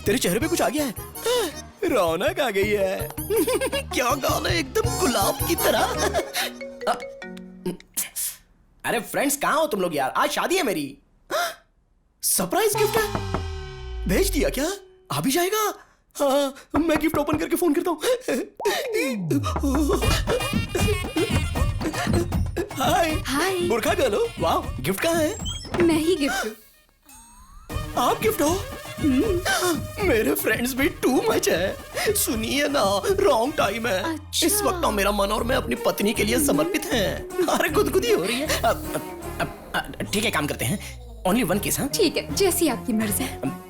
तेरे चेहरे पे कुछ आ गया है, रौनक आ गई है। क्या गाना है, एकदम गुलाब की तरह। अरे फ्रेंड्स कहाँ हो तुम लोग यार, आज शादी है मेरी। सरप्राइज गिफ्ट है, भेज दिया क्या? आ भी जाएगा? हाँ मैं गिफ्ट ओपन करके फोन करता हूँ। हाय हाय। बुरखा गर्ल हो? वाह, गिफ्ट कहाँ है? मैं ही गिफ्ट हूँ। आप गिफ्ट हो? मेरे फ्रेंड्स भी टू मच है। सुनिए ना, रॉन्ग टाइम है। अच्छा। इस वक्त ना मेरा मन और मैं अपनी पत्नी के लिए समर्पित हैं। अरे गुदगुदी हो रही है। ठीक है, काम करते हैं, ओनली वन केस। हाँ ठीक है, जैसी आपकी मर्जी है।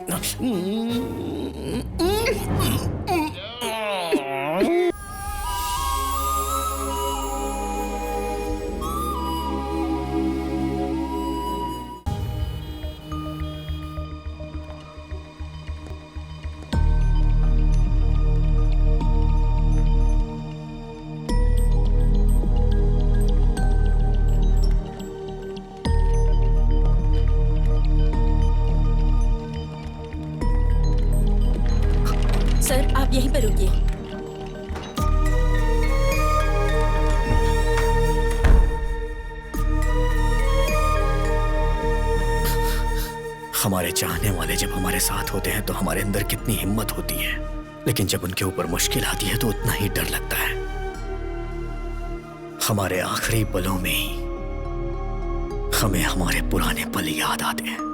सर आप यहीं पर रुकिए। हमारे चाहने वाले जब हमारे साथ होते हैं तो हमारे अंदर कितनी हिम्मत होती है, लेकिन जब उनके ऊपर मुश्किल आती है तो उतना ही डर लगता है। हमारे आखिरी पलों में ही हमें हमारे पुराने पल याद आते हैं।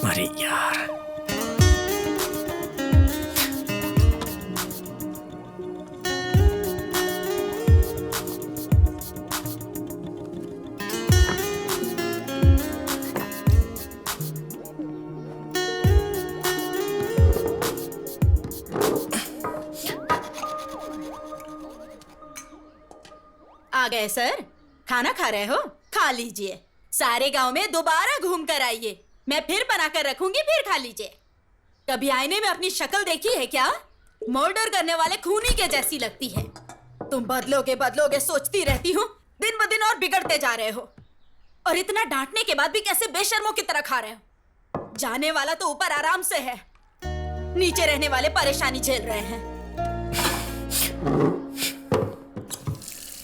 अरे यार, आ गए सर, खाना खा रहे हो? खा लीजिए। सारे गांव में दोबारा घूम कर आइए, मैं फिर बना कर रखूंगी, फिर खा लीजिए। कभी आईने में अपनी शक्ल देखी है क्या? मर्डर करने वाले खूनी के जैसी लगती है। तुम बदलोगे सोचती रहती हूँ, दिन ब दिन और बिगड़ते जा रहे हो। और इतना डांटने के बाद भी कैसे बेशर्मों की तरह खा रहे हो? जाने वाला तो ऊपर आराम से है, नीचे रहने वाले परेशानी झेल रहे हैं।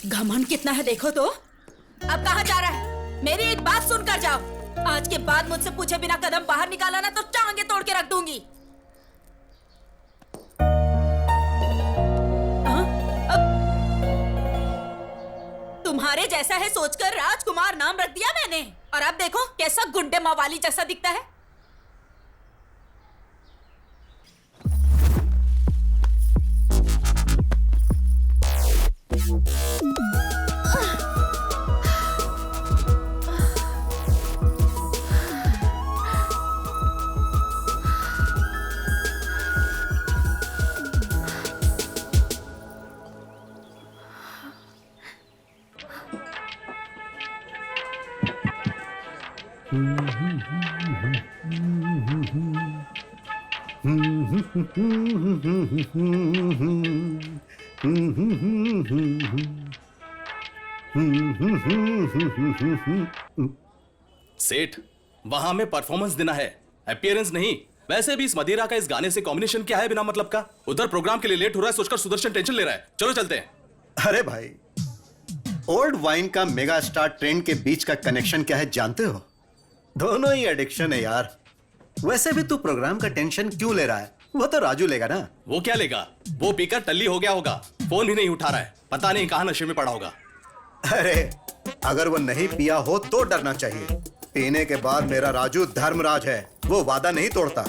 घमंड कितना है देखो तो। अब कहाँ जा रहा है? मेरी एक बात सुनकर जाओ। आज के बाद मुझसे पूछे बिना कदम बाहर निकाला ना तो टांगे तोड़ के रख दूंगी। तुम्हारे जैसा है सोचकर राजकुमार नाम रख दिया मैंने, और अब देखो कैसा गुंडे मवाली जैसा दिखता है। सेठ, वहां में परफॉर्मेंस देना है, अपीयरेंस नहीं। वैसे भी इस मदिरा का इस गाने से कॉम्बिनेशन क्या है बिना मतलब का? उधर प्रोग्राम के लिए लेट हो रहा है सोचकर सुदर्शन टेंशन ले रहा है। चलो चलते हैं। अरे भाई, ओल्ड वाइन का मेगा स्टार ट्रेंड के बीच का कनेक्शन क्या है जानते हो? दोनों ही एडिक्शन है यार। वैसे भी तू प्रोग्राम का टेंशन क्यों ले रहा है? वो तो राजू लेगा ना। वो क्या लेगा? वो पीकर टल्ली हो गया होगा, फोन भी नहीं उठा रहा है, पता नहीं कहाँ नशे में पड़ा होगा। अरे अगर वो नहीं पिया हो तो डरना चाहिए। पीने के बाद मेरा राजू धर्मराज है, वो वादा नहीं तोड़ता।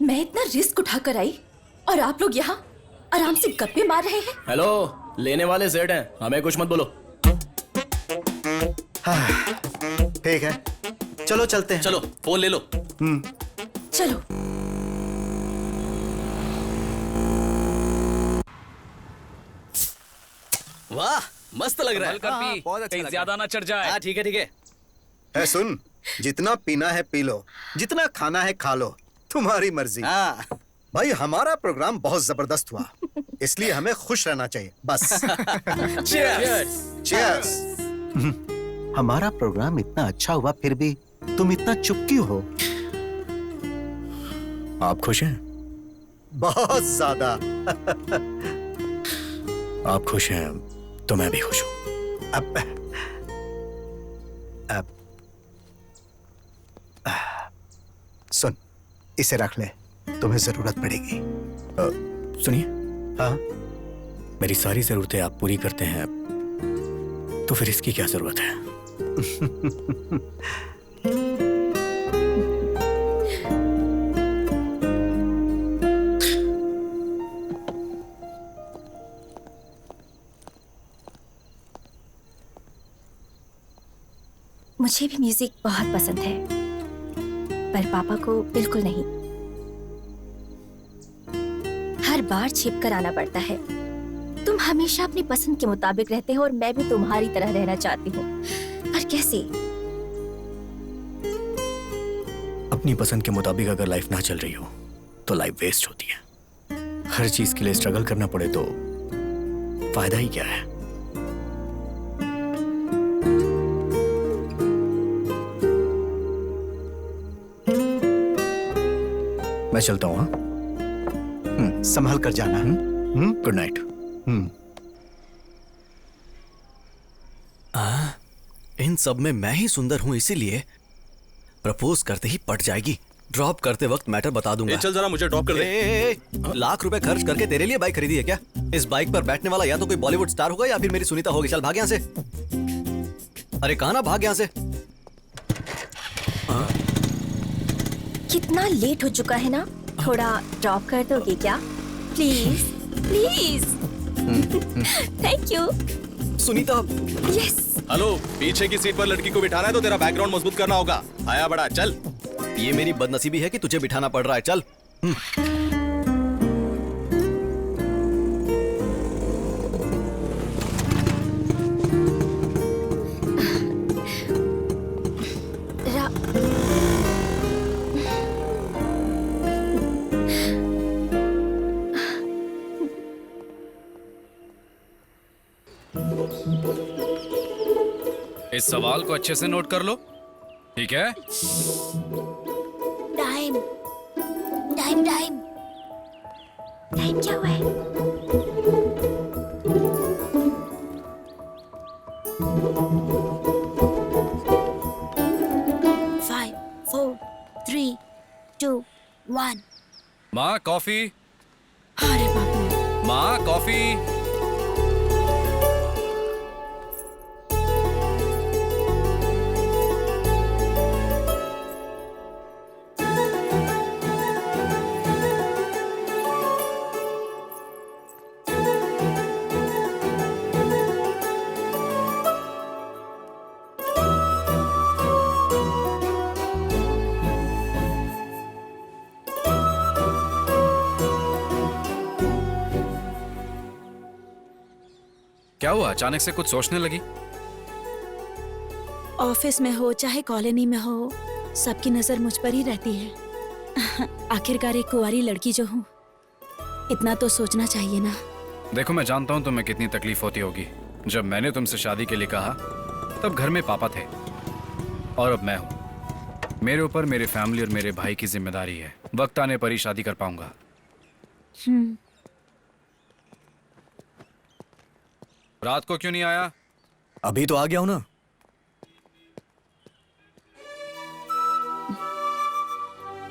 मैं इतना रिस्क उठाकर आई और आप लोग यहाँ आराम से गप्पे मार रहे हैं। हेलो, लेने वाले सेठ हैं, हमें कुछ मत बोलो। ठीक है, चलो चलते हैं। चलो फोन ले लो। चलो। वाह मस्त लग रहा है। कहीं ज्यादा ना चढ़ जाए। हाँ ठीक है ठीक है। है सुन, जितना पीना है पी लो, जितना खाना है खा लो, तुम्हारी मर्जी। हाँ भाई हमारा प्रोग्राम बहुत जबरदस्त हुआ, इसलिए हमें खुश रहना चाहिए बस। Cheers! चीयर्स। हमारा प्रोग्राम इतना अच्छा हुआ फिर भी तुम इतना चुप क्यों हो? आप खुश हैं? बहुत ज्यादा। आप खुश हैं तो मैं भी खुश हूं। अब सुन, इसे रख ले, तुम्हें जरूरत पड़ेगी। सुनिए, हाँ, मेरी सारी जरूरतें आप पूरी करते हैं, तो फिर इसकी क्या जरूरत है? मुझे भी म्यूजिक बहुत पसंद है, पर पापा को बिल्कुल नहीं। हर बार छिप कर आना पड़ता है। तुम हमेशा अपनी पसंद के मुताबिक रहते हो और मैं भी तुम्हारी तरह रहना चाहती हूँ, पर कैसे? अपनी पसंद के मुताबिक अगर लाइफ ना चल रही हो तो लाइफ वेस्ट होती है। हर चीज के लिए स्ट्रगल करना पड़े तो फायदा ही क्या है? मैं चलता हूँ। हाँ, संभल कर जाना। Good night. इन सब में मैं ही सुंदर हूं, इसीलिए प्रपोज करते ही पट जाएगी। ड्रॉप करते वक्त मैटर बता दूंगा। चल जरा मुझे ड्रॉप कर दे। लाख रुपए खर्च करके तेरे लिए बाइक खरीदी है क्या? इस बाइक पर बैठने वाला या तो कोई बॉलीवुड स्टार होगा या फिर मेरी सुनीता होगी। चल भाग यहाँ से। अरे कहाँ ना, भाग यहाँ से। कितना लेट हो चुका है ना, थोड़ा ड्रॉप कर दोगे क्या? Please please. Thank you. Sunita, yes. Hello, पीछे की सीट पर लड़की को बिठाना है तो तेरा बैकग्राउंड मजबूत करना होगा। आया बड़ा, चल। ये मेरी बदनसीबी है कि तुझे बिठाना पड़ रहा है। चल। रा... इस सवाल को अच्छे से नोट कर लो, ठीक है? टाइम टाइम टाइम टाइम क्या हुआ है? Five, four, three, two, one. माँ कॉफी। अरे बाप रे। माँ कॉफी। क्या हुआ, अचानक से कुछ सोचने लगी? ऑफिस में हो चाहे कॉलोनी में हो, सबकी नजर मुझ पर ही रहती है। आखिरकार एक कुंवारी लड़की जो हूँ, इतना तो सोचना चाहिए ना। देखो, मैं जानता हूँ तुम्हें कितनी तकलीफ होती होगी। जब मैंने तुमसे शादी के लिए कहा तब घर में पापा थे और अब मैं हूँ। मेरे ऊपर मेरे फैमिली और मेरे भाई की जिम्मेदारी है। वक्त आने पर ही शादी कर पाऊंगा। रात को क्यों नहीं आया? अभी तो आ गया हूं ना।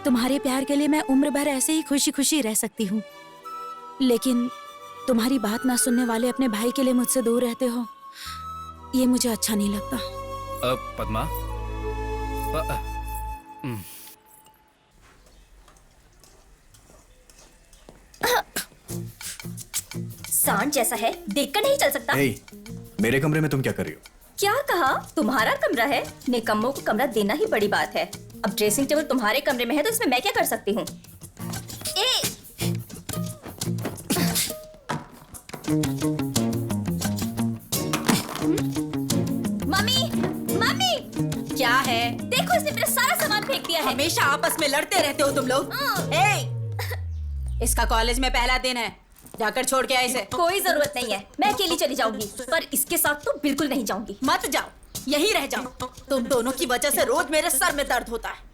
तुम्हारे प्यार के लिए मैं उम्र भर ऐसे ही खुशी खुशी रह सकती हूँ, लेकिन तुम्हारी बात ना सुनने वाले अपने भाई के लिए मुझसे दूर रहते हो, ये मुझे अच्छा नहीं लगता। पद्मा, सांड जैसा है, देखकर नहीं चल सकता। ए, मेरे कमरे में तुम क्या कर रही हो? क्या कहा? तुम्हारा कमरा है, निकम्मों को कमरा देना ही बड़ी बात है। अब ड्रेसिंग टेबल तुम्हारे कमरे में है तो इसमें मैं क्या कर सकती हूँ? मम्मी, मम्मी, क्या है? देखो इसने मेरा सारा सामान फेंक दिया है। हमेशा आपस में लड़ते रहते हो तुम लोग। इसका कॉलेज में पहला दिन है, जाकर छोड़ के आए इसे। कोई जरूरत नहीं है, मैं अकेली चली जाऊंगी, पर इसके साथ तो बिल्कुल नहीं जाऊंगी। मत जाओ, यहीं रह जाओ। तुम दोनों की वजह से रोज मेरे सर में दर्द होता है।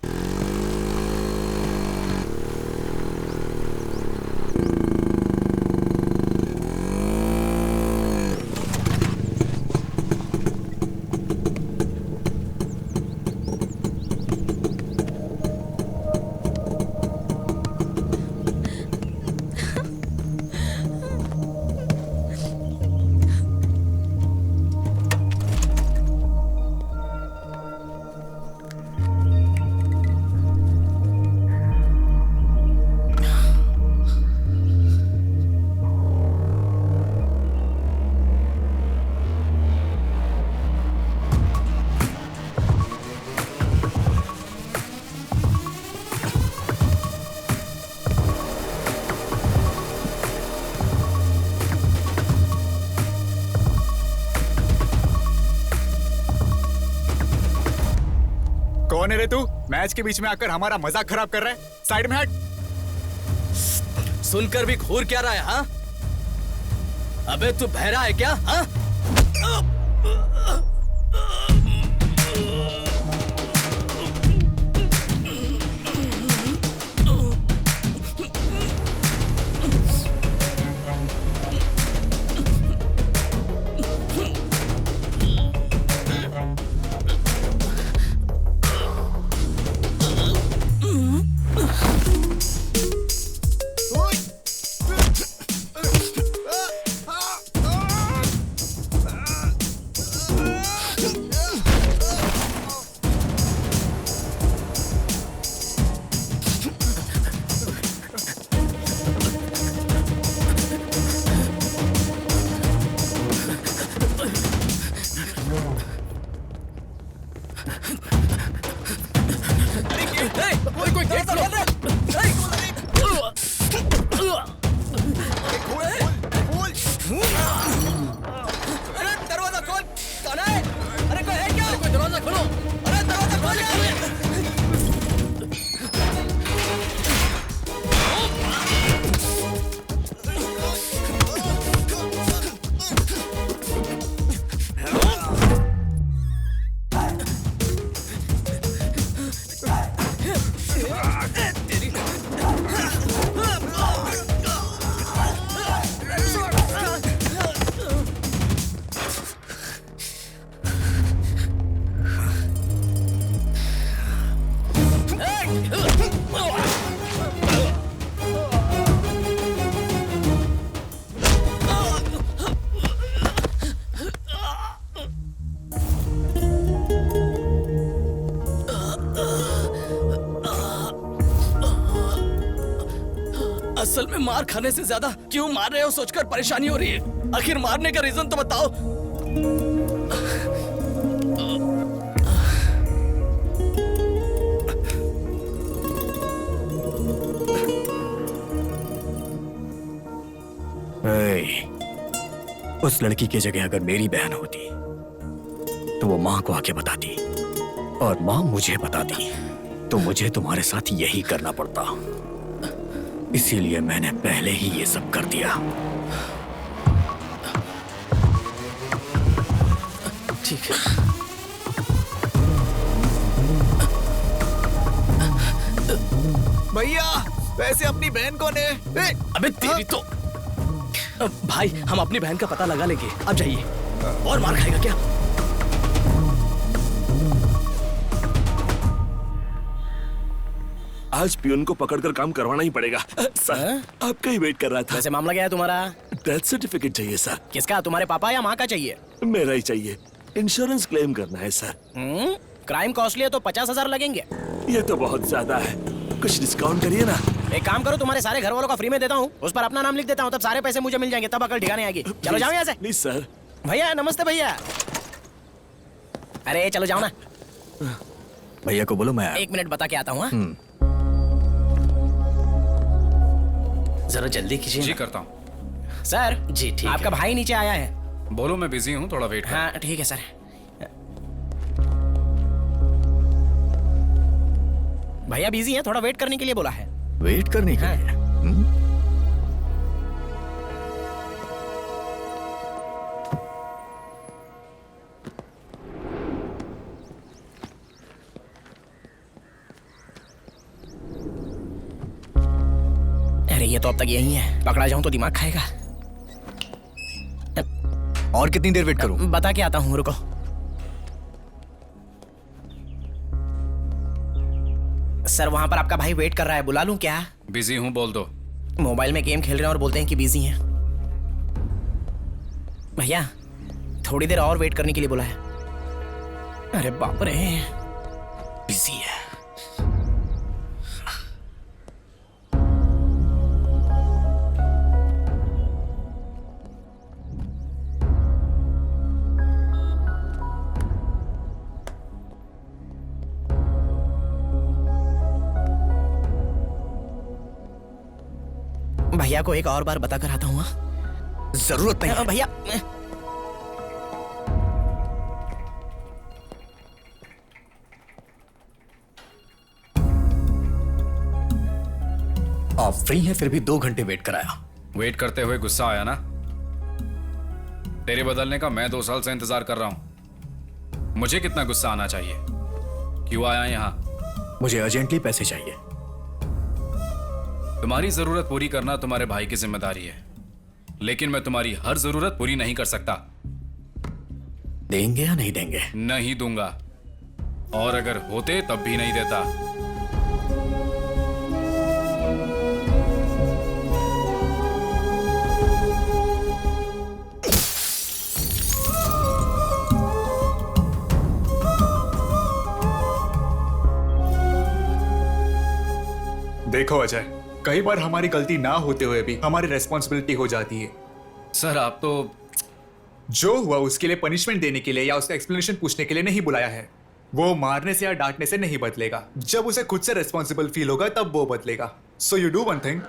कौन है रे तू? मैच के बीच में आकर हमारा मजाक खराब कर रहा है। साइड में हट। सुनकर भी घूर क्या रहा है? हाँ, अबे तू बहरा है क्या? हाँ, असल में मार खाने से ज्यादा क्यों मार रहे हो सोचकर परेशानी हो रही है। आखिर मारने का रीजन तो बताओ। उस लड़की की जगह अगर मेरी बहन होती तो वो माँ को आके बताती और माँ मुझे बताती तो मुझे तुम्हारे साथ यही करना पड़ता। इसीलिए मैंने पहले ही ये सब कर दिया। ठीक है। भैया, वैसे अपनी बहन कौन है? अबे तेरी तो भाई, हम अपनी बहन का पता लगा लेंगे। अब जाइए। और मार खाएगा क्या? आज पियून को पकड़कर काम करवाना ही पड़ेगा। सर आपका ही वेट कर रहा था। वैसे मामला क्या है तुम्हारा? डेथ सर्टिफिकेट चाहिए सर। किसका, तुम्हारे पापा या माँ का चाहिए? मेरा ही चाहिए, इंश्योरेंस क्लेम करना है सर। क्राइम कॉस्टली है तो 50,000 लगेंगे। ये तो बहुत ज्यादा है, कुछ डिस्काउंट करिए ना। एक काम करो, तुम्हारे सारे घर वालों का फ्री में देता हूँ, उस पर अपना नाम लिख देता हूँ, तब सारे पैसे मुझे मिल जाएंगे, तब अकल ठिकाने आएगी। चलो जाओ यहाँ से। Please sir. भैया नमस्ते भैया। अरे चलो जाओ ना। भैया को बोलो मैं 1 मिनट बता के आता हूँ। जरा जल्दी कीजिए। जी करता हूँ सर। जी ठीक आपका भाई नीचे आया है। बोलो मैं बिजी हूँ, थोड़ा वेट कर। हाँ ठीक है सर। भैया बिजी है, थोड़ा वेट करने के लिए बोला है। वेट करने के लिए। अरे ये तो अब तक यही है, पकड़ा जाऊं तो दिमाग खाएगा। और कितनी देर वेट करूं? बता के आता हूँ, रुको। सर वहां पर आपका भाई वेट कर रहा है, बुला लूं क्या? बिजी हूँ, बोल दो। मोबाइल में गेम खेल रहे हैं और बोलते हैं कि बिजी हैं। भैया थोड़ी देर और वेट करने के लिए बोला है। अरे बाप रे, बिजी है। भैया को एक और बार बता कर आता हूँ। जरूरत नहीं। भैया आप फ्री हैं फिर भी 2 घंटे वेट कराया। वेट करते हुए गुस्सा आया ना? तेरे बदलने का मैं 2 साल से इंतजार कर रहा हूं। मुझे कितना गुस्सा आना चाहिए? क्यों आया यहाँ? मुझे अर्जेंटली पैसे चाहिए। तुम्हारी जरूरत पूरी करना तुम्हारे भाई की जिम्मेदारी है, लेकिन मैं तुम्हारी हर जरूरत पूरी नहीं कर सकता। देंगे या नहीं देंगे? नहीं दूंगा, और अगर होते तब भी नहीं देता। देखो अजय, कई बार हमारी गलती ना होते हुए भी हमारी रेस्पॉन्सिबिलिटी हो जाती है। सर आप तो जो हुआ उसके लिए पनिशमेंट देने के लिए या उसका एक्सप्लेनेशन पूछने के लिए नहीं बुलाया है। वो मारने से या डांटने से नहीं बदलेगा, जब उसे खुद से रेस्पॉन्सिबल फील होगा तब वो बदलेगा। So you do one thing,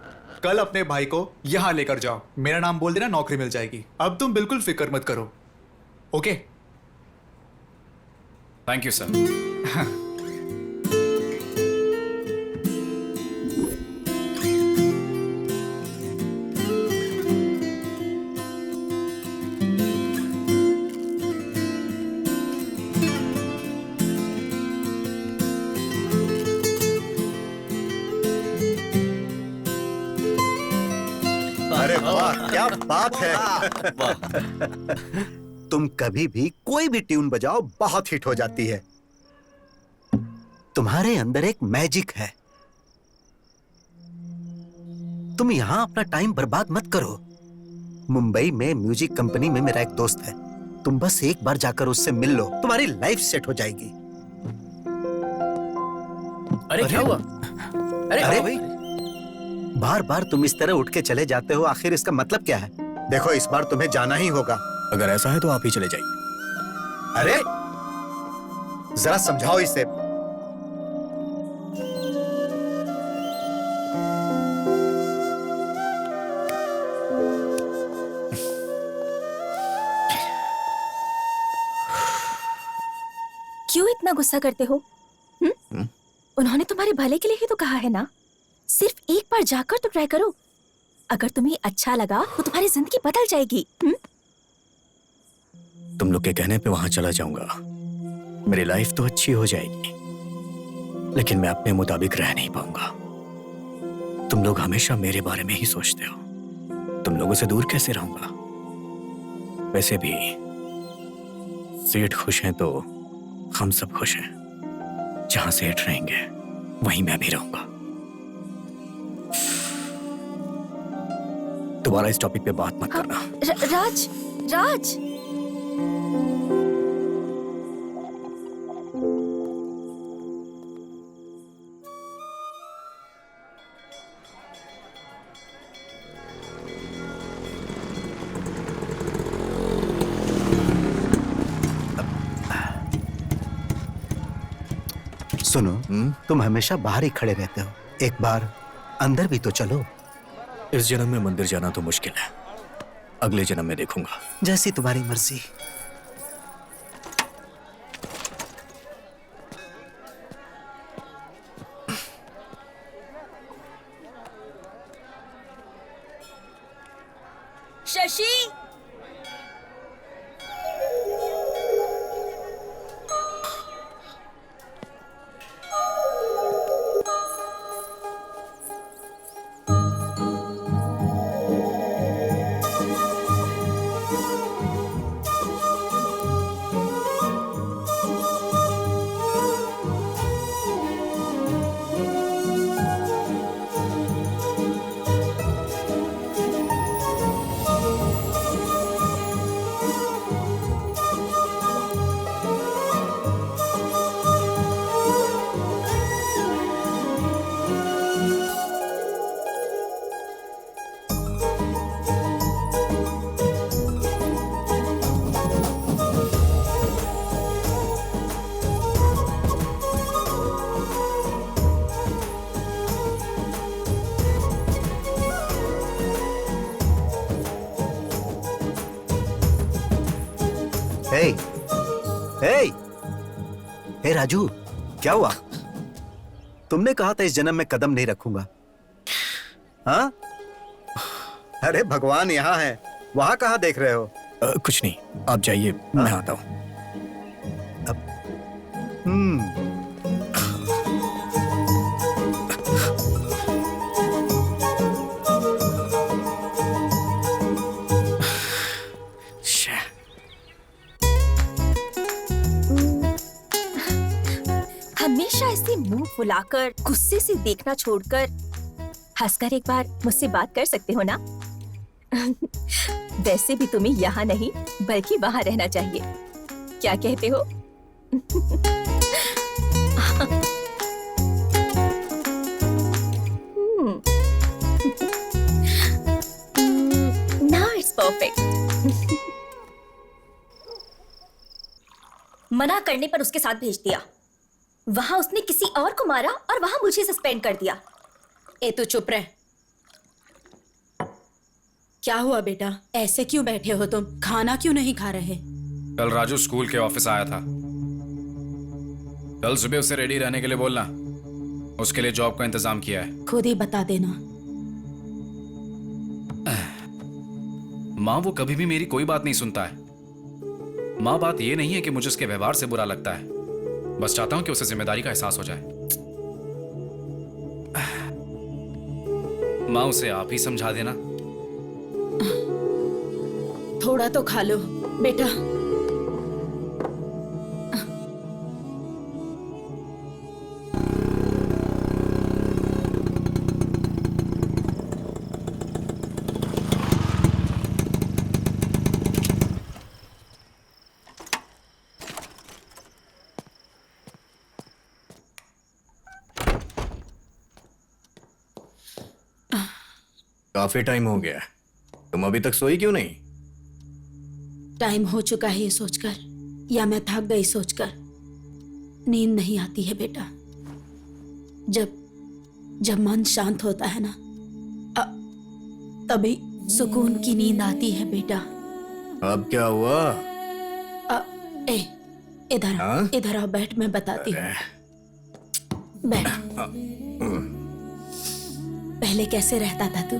कल अपने भाई को यहां लेकर जाओ, मेरा नाम बोल देना, नौकरी मिल जाएगी। अब तुम बिल्कुल फिक्र मत करो, ओके? Thank you sir. अरे वाह, क्या बात है। तुम कभी भी कोई भी ट्यून बजाओ बहुत हिट हो जाती है। तुम्हारे अंदर एक मैजिक है। तुम यहां अपना टाइम बर्बाद मत करो। मुंबई में म्यूजिक कंपनी में मेरा एक दोस्त है, तुम बस एक बार जाकर उससे मिल लो, तुम्हारी लाइफ सेट हो जाएगी। अरे क्या हुआ? अरे भाई, बार बार तुम इस तरह उठ के चले जाते हो, आखिर इसका मतलब क्या है? देखो इस बार तुम्हें जाना ही होगा। अगर ऐसा है तो आप ही चले जाइए। अरे जरा समझाओ इसे। क्यों इतना गुस्सा करते हो? उन्होंने तुम्हारे भले के लिए ही तो कहा है ना। सिर्फ एक बार जाकर तो ट्राई करो, अगर तुम्हें अच्छा लगा तो तुम्हारी जिंदगी बदल जाएगी। तुम लोग के कहने पे वहां चला जाऊंगा, मेरी लाइफ तो अच्छी हो जाएगी, लेकिन मैं अपने मुताबिक रह नहीं पाऊंगा। तुम लोग हमेशा मेरे बारे में ही सोचते हो, तुम लोगों से दूर कैसे रहूंगा? वैसे भी सेठ खुश हैं तो हम सब खुश हैं। जहां सेठ रहेंगे वहीं मैं भी रहूंगा। दोबारा इस टॉपिक पे बात मत करना। राज, राज। सुनो, तुम हमेशा बाहर ही खड़े रहते हो, एक बार अंदर भी तो चलो। इस जन्म में मंदिर जाना तो मुश्किल है, अगले जन्म में देखूंगा। जैसी तुम्हारी मर्जी। शशि, हे, हे, हे राजू, क्या हुआ? तुमने कहा था इस जन्म में कदम नहीं रखूंगा। हाँ? अरे भगवान यहाँ है, वहां कहाँ देख रहे हो? कुछ नहीं, आप जाइए, मैं आता हूँ। हमेशा ऐसे मुंह फुलाकर गुस्से से देखना छोड़कर हंसकर एक बार मुझसे बात कर सकते हो ना? वैसे भी तुम्हें यहाँ नहीं बल्कि वहाँ रहना चाहिए। क्या कहते हो? Now it's perfect. मना करने पर उसके साथ भेज दिया। वहां उसने किसी और को मारा और वहां मुझे सस्पेंड कर दिया। ए तू चुप रह। क्या हुआ बेटा, ऐसे क्यों बैठे हो तुम? खाना क्यों नहीं खा रहे? कल राजू स्कूल के ऑफिस आया था। कल सुबह उसे रेडी रहने के लिए बोलना, उसके लिए जॉब का इंतजाम किया है। खुद ही बता देना। माँ वो कभी भी मेरी कोई बात नहीं सुनता है। माँ बात ये नहीं है कि मुझे उसके व्यवहार से बुरा लगता है, बस चाहता हूं कि उसे जिम्मेदारी का एहसास हो जाए। माँ उसे आप ही समझा देना। थोड़ा तो खा लो बेटा। काफी टाइम हो गया, तुम अभी तक सोई क्यों नहीं? टाइम हो चुका है ये सोचकर, या मैं थक गई सोचकर। नींद नहीं आती है बेटा। जब मन शांत होता है ना, तभी सुकून की नींद आती है बेटा। अब क्या हुआ? इधर आओ, बैठ, मैं बताती हूँ। बैठ। पहले कैसे रहता था तू?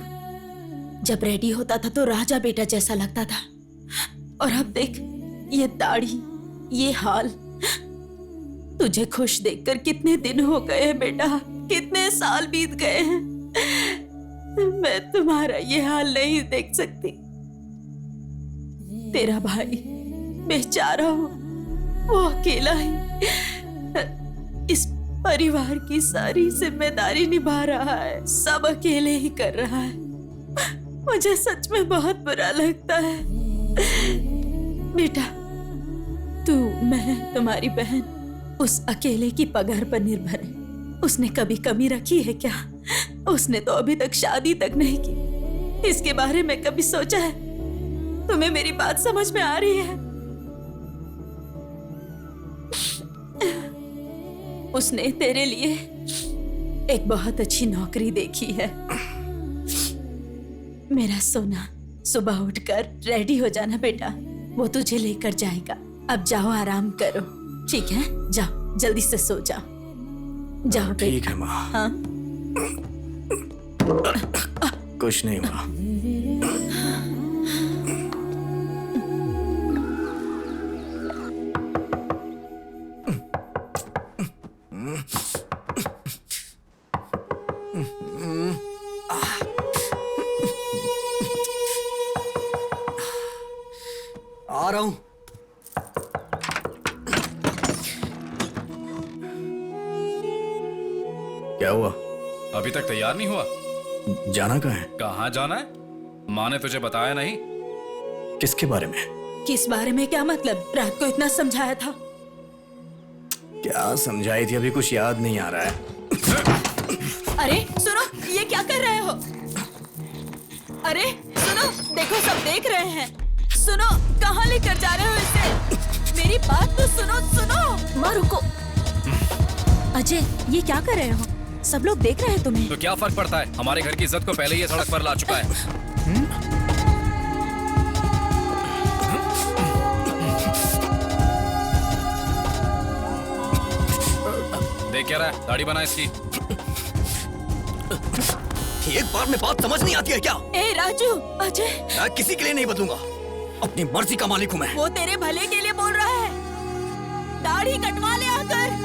जब रेडी होता था तो राजा बेटा जैसा लगता था, और अब देख ये दाढ़ी, ये हाल। तुझे खुश देखकर कितने दिन हो गए हैं बेटा, कितने साल बीत गए हैं। मैं तुम्हारा ये हाल नहीं देख सकती। तेरा भाई बेचारा हो, वो अकेला ही इस परिवार की सारी जिम्मेदारी निभा रहा है, सब अकेले ही कर रहा है। मुझे सच में बहुत बुरा लगता है। बेटा, तू, मैं, तुम्हारी बहन उस अकेले की पगार पर निर्भर है। उसने कभी कमी रखी है क्या? उसने तो अभी तक शादी तक नहीं की। इसके बारे में कभी सोचा है? तुम्हें मेरी बात समझ में आ रही है? उसने तेरे लिए एक बहुत अच्छी नौकरी देखी है। मेरा सोना, सुबह उठकर रेडी हो जाना बेटा, वो तुझे लेकर जाएगा। अब जाओ, आराम करो, ठीक है? जाओ, जल्दी से सो जाओ। जाओ ठीक है माँ। हाँ? कुछ नहीं माँ। आ रहा हूं। क्या हुआ? अभी तक तैयार नहीं हुआ? जाना कहाँ है? कहाँ जाना है? माँ ने तुझे बताया नहीं? किसके बारे में? किस बारे में? क्या मतलब? रात को इतना समझाया था। क्या समझाई थी? अभी कुछ याद नहीं आ रहा है। अरे सुनो, ये क्या कर रहे हो? अरे सुनो, देखो सब देख रहे हैं। सुनो, कहाँ लेकर जा रहे हो इसे? मेरी बात तो सुनो। सुनो, माँ रुको। अजय, ये क्या कर रहे हो? सब लोग देख रहे हैं तुम्हें। तो क्या फर्क पड़ता है? हमारे घर की इज्जत को पहले ही ये सड़क पर ला चुका है। देख क्या रहा है? दाढ़ी बना इसकी। एक बार में बात समझ नहीं आती है क्या? ए राजू, अजय, मैं किसी के लिए नहीं बदलूंगा। अपनी मर्जी का मालिक हूं मैं। वो तेरे भले के लिए बोल रहा है। दाढ़ी कटवा ले आकर।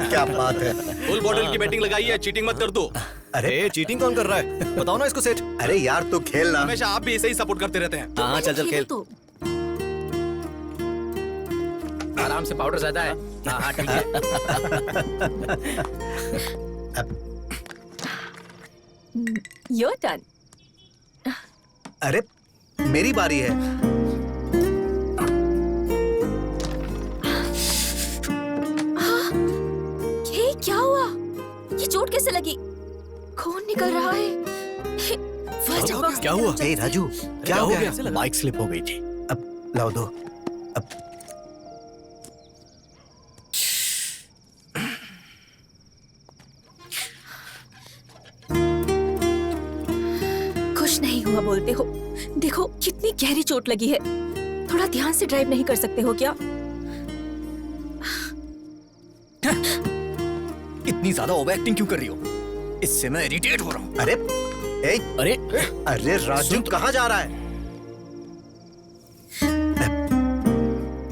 क्या बात है? फुल बॉटल की बैटिंग लगाई है, चीटिंग मत कर दो। अरे चीटिंग कौन कर रहा है? बताओ ना इसको सेठ। अरे यार तू खेलना। हमेशा आप भी ऐसे ही सपोर्ट करते रहते हैं। हाँ चल खेल। तो आराम से, पाउडर ज्यादा है। हाँ हाँ ठीक है। Your turn. अरे मेरी बारी है। ये क्या हुआ? ये चोट कैसे लगी? खून निकल रहा है। First aid box. क्या हुआ? ए राजू, क्या हो गया? बाइक स्लिप हो गई थी। अब लाओ दो। अब कुछ नहीं हुआ बोलते हो। देखो कितनी गहरी चोट लगी है। थोड़ा ध्यान से ड्राइव नहीं कर सकते हो क्या? इतनी ज्यादा ओवर एक्टिंग क्यों कर रही हो? इससे मैं इरिटेट हो रहा हूँ। अरे ए, अरे अरे राजू कहाँ जा रहा है?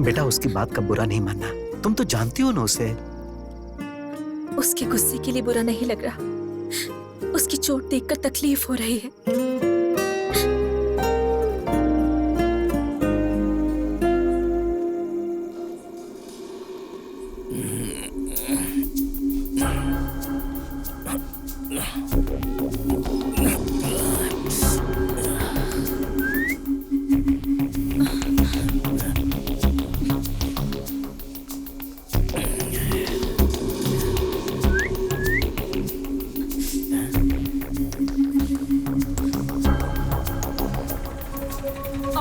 बेटा उसकी बात का बुरा नहीं मानना। तुम तो जानती हो ना उसे। उसके गुस्से के लिए बुरा नहीं लग रहा। उसकी चोट देखकर तकलीफ हो रही है।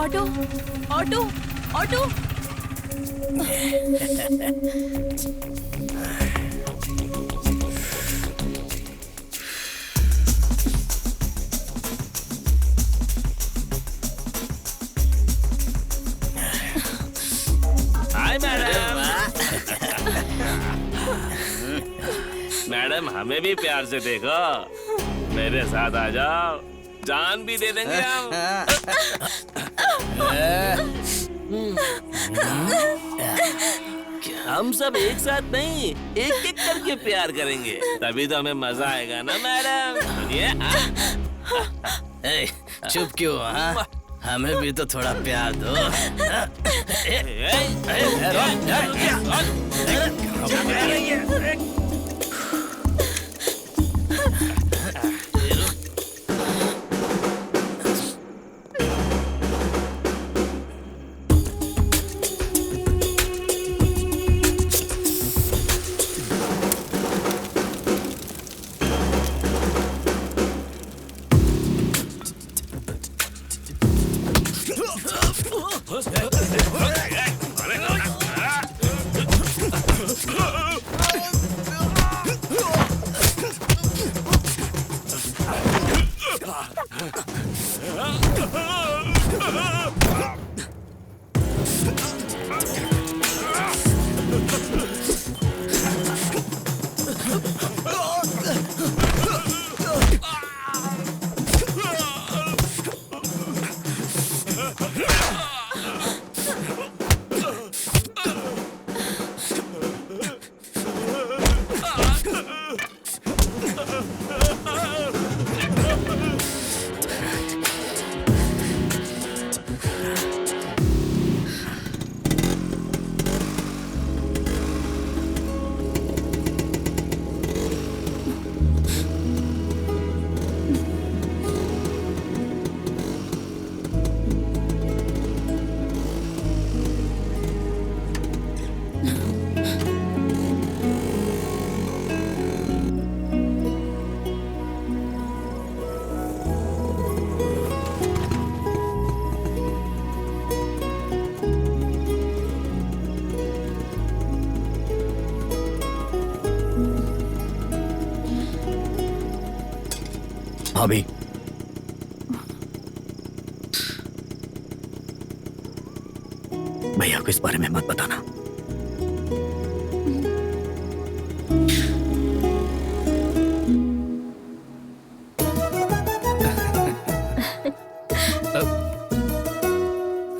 Auto, auto, auto. मैडम हमें भी प्यार से देखो, मेरे साथ आ जाओ, जान भी दे देंगे हम। हम सब एक साथ नहीं, एक एक करके प्यार करेंगे, तभी तो हमें मजा आएगा ना मैडम। सुनिए। चुप क्यों? हाँ, हमें भी तो थोड़ा प्यार दो। भाभी, भैया को इस बारे में मत बताना।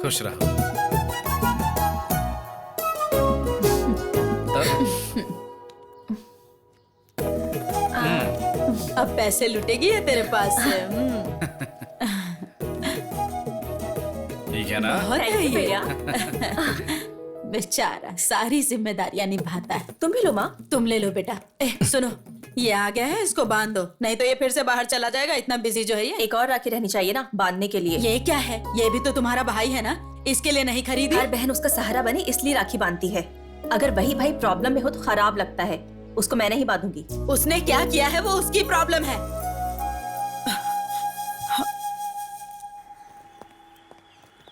खुश रहो। अब पैसे लुटेगी है तेरे पास से। ठीक है ना? बहुत है ये। बेचारा सारी जिम्मेदारियां निभाता है। तुम भी लो माँ। तुम ले लो बेटा। सुनो, ये आ गया है, इसको बांध दो, नहीं तो ये फिर से बाहर चला जाएगा। इतना बिजी जो है ये। एक और राखी रहनी चाहिए ना बांधने के लिए। ये क्या है? ये भी तो तुम्हारा भाई है ना, इसके लिए नहीं खरीदी? हर बहन उसका सहारा बने इसलिए राखी बांधती है। अगर वही भाई प्रॉब्लम में हो तो खराब लगता है। उसको मैं नहीं बांधूंगी। उसने क्या किया है वो उसकी प्रॉब्लम है।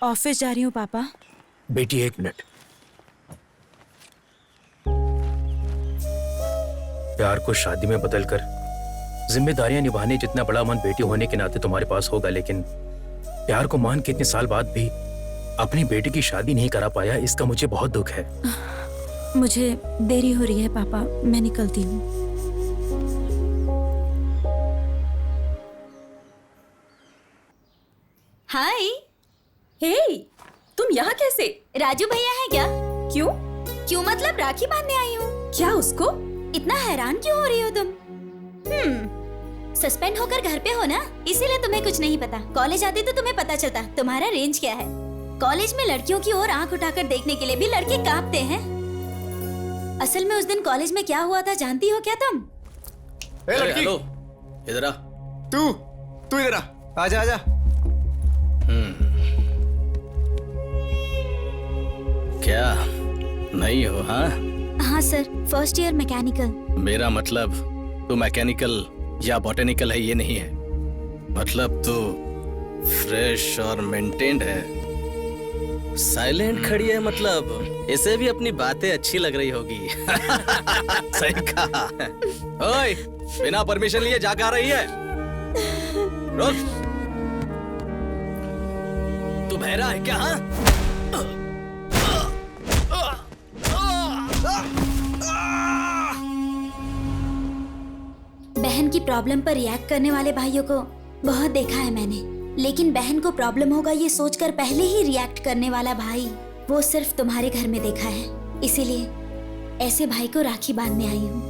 ऑफिस जा रही हूँ पापा। बेटी एक मिनट। प्यार को शादी में बदलकर जिम्मेदारियां निभाने जितना बड़ा मन बेटी होने के नाते तुम्हारे पास होगा, लेकिन प्यार को मान के इतने साल बाद भी अपनी बेटी की शादी नहीं करा पाया, इसका मुझे बहुत दुख है। मुझे देरी हो रही है पापा, मैं निकलती हूँ। हाय। हे, तुम यहाँ कैसे? राजू भैया है क्या? क्यों? क्यों मतलब राखी बांधने आई हूँ। क्या उसको? इतना हैरान क्यों हो रही हो तुम? सस्पेंड होकर घर पे हो ना, इसीलिए तुम्हें कुछ नहीं पता। कॉलेज आती तो तुम्हें पता चलता तुम्हारा रेंज क्या है। कॉलेज में लड़कियों की ओर आंख उठाकर देखने के लिए भी लड़के कांपते हैं। असल में उस दिन कॉलेज में क्या हुआ था जानती हो क्या तुम? लड़की, हेलो, इधर आ। तू इधर आ। आजा आजा। क्या नहीं हो? हाँ हाँ सर, फर्स्ट ईयर मैकेनिकल। मेरा मतलब तू मैकेनिकल या बॉटेनिकल है ये नहीं है, मतलब तू फ्रेश और मेंटेन्ड है। साइलेंट खड़ी है, मतलब इसे भी अपनी बातें अच्छी लग रही होगी। सही कहा। ओए, बिना परमिशन लिए जाके आ रही है? रुक। तू बहरा है क्या? हाँ? की प्रॉब्लम पर रिएक्ट करने वाले भाइयों को बहुत देखा है मैंने, लेकिन बहन को प्रॉब्लम होगा ये सोचकर पहले ही रिएक्ट करने वाला भाई वो सिर्फ तुम्हारे घर में देखा है। इसीलिए ऐसे भाई को राखी बांधने आई हूँ।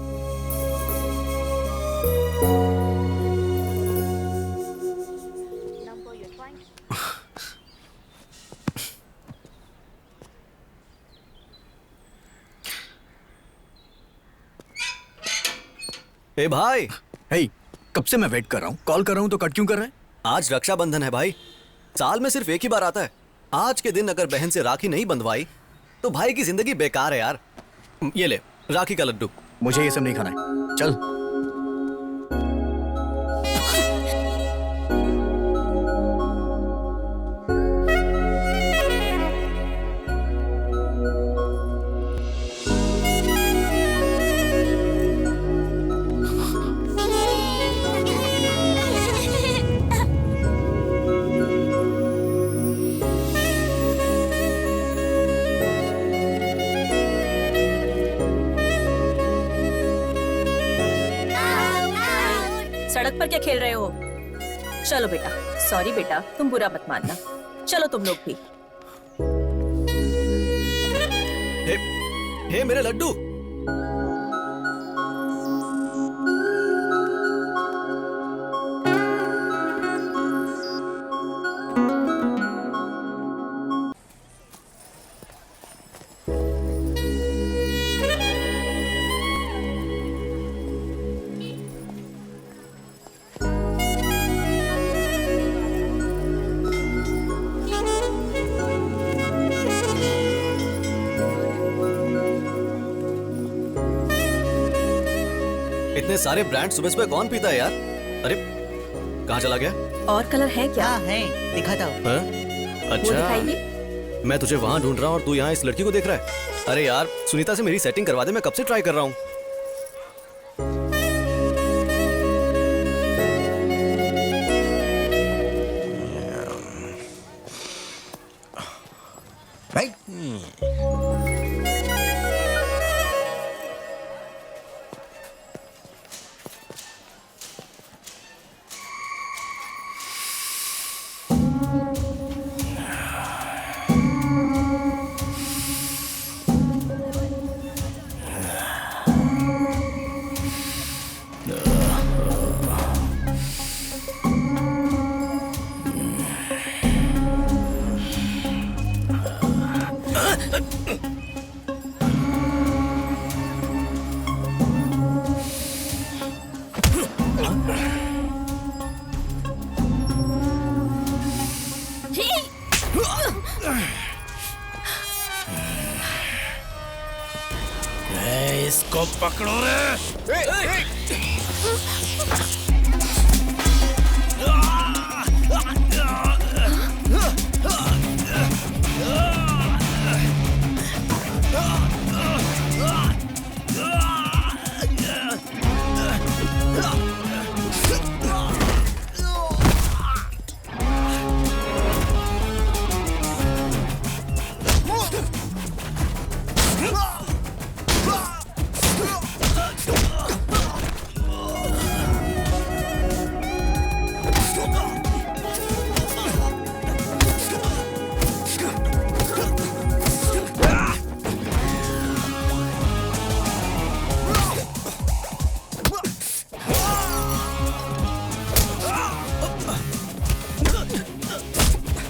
ए भाई, हे, कब से मैं वेट कर रहा हूँ, कॉल कर रहा हूँ तो कट क्यों कर रहे हैं? आज रक्षाबंधन है भाई, साल में सिर्फ एक ही बार आता है। आज के दिन अगर बहन से राखी नहीं बंधवाई तो भाई की जिंदगी बेकार है यार। ये ले राखी का लड्डू। मुझे ये सब नहीं खाना है, चल। सड़क पर क्या खेल रहे हो? चलो बेटा, सॉरी बेटा, तुम बुरा मत मानना। चलो तुम लोग भी। हे मेरे लड्डू। इतने सारे ब्रांड सुबह सुबह कौन पीता है यार? अरे कहाँ चला गया? और कलर है क्या? है, दिखाता हूँ। हाँ? वो अच्छा, दिखाइए। मैं तुझे वहाँ ढूंढ रहा हूँ और तू यहाँ इस लड़की को देख रहा है। अरे यार, सुनीता से मेरी सेटिंग करवा दे, मैं कब से ट्राई कर रहा हूँ। इसको पकड़ो रे।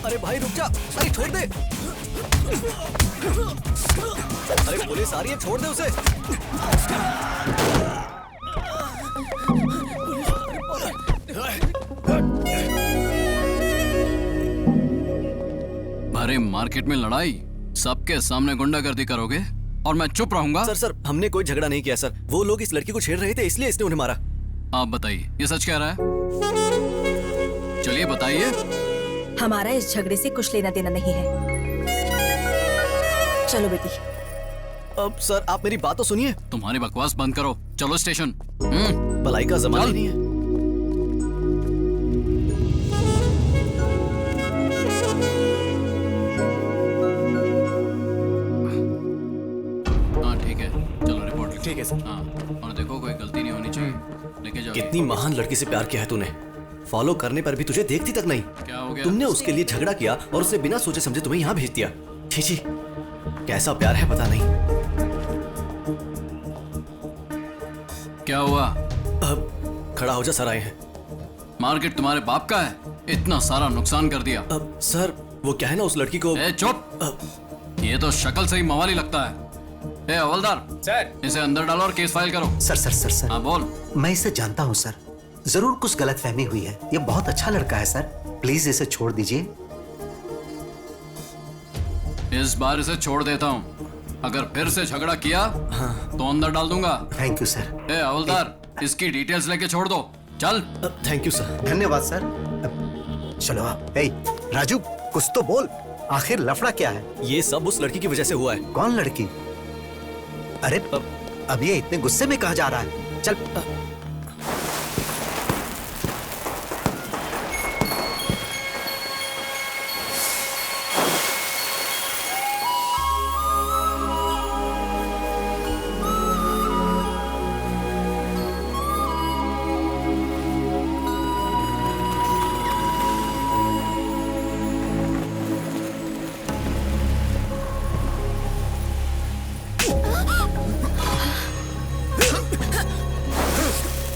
अरे भाई रुक जा, अरे छोड़ दे। अरे पुलिस आ रही है, छोड़ दे उसे। अरे मार्केट में लड़ाई, सबके सामने गुंडागर्दी करोगे और मैं चुप रहूंगा? सर हमने कोई झगड़ा नहीं किया सर, वो लोग इस लड़की को छेड़ रहे थे इसलिए इसने उन्हें मारा। आप बताइए, ये सच कह रहा है? चलिए बताइए। हमारा इस झगड़े से कुछ लेना देना नहीं है। चलो बेटी। अब सर आप मेरी बात तो सुनिए। तुम्हारी बकवास बंद करो, चलो स्टेशन। भलाई का जमाना ही नहीं है। हाँ ठीक है, चलो रिपोर्ट लिखो। ठीक है सर। हाँ, और देखो कोई गलती नहीं होनी चाहिए। लेके जाओ। कितनी महान लड़की से प्यार किया है तूने। फॉलो करने पर भी तुझे देखती तक नहीं। क्या हो गया? तुमने उसके लिए झगड़ा किया और उसे बिना सोचे समझे तुम्हें यहाँ भेज दिया। छी छी, कैसा प्यार है पता नहीं। क्या हुआ? अब खड़ा हो जा, सर आए हैं। मार्केट तुम्हारे बाप का है, इतना सारा नुकसान कर दिया। अब सर वो क्या है ना, उस लड़की को। ए चुप, ये तो शक्ल से ही मवाली लगता है। ए हवलदार सर, इसे अंदर डालो और केस फाइल करो। सर सर सर सर हाँ बोल। मैं इसे जानता हूँ सर, जरूर कुछ गलतफहमी हुई है। ये बहुत अच्छा लड़का है सर, प्लीज इसे छोड़ दीजिए। इस बार इसे छोड़ देता हूँ, अगर फिर से झगड़ा किया तो अंदर डाल दूंगा। Thank you sir. ए हवलदार, इसकी डिटेल्स लेके छोड़ दो। चल। Thank you sir. धन्यवाद सर। चलो आप। ए राजू, कुछ तो बोल, आखिर लफड़ा क्या है? ये सब उस लड़की की वजह से हुआ है। कौन लड़की? अरे अब ये इतने गुस्से में कहाँ जा रहा है? चल।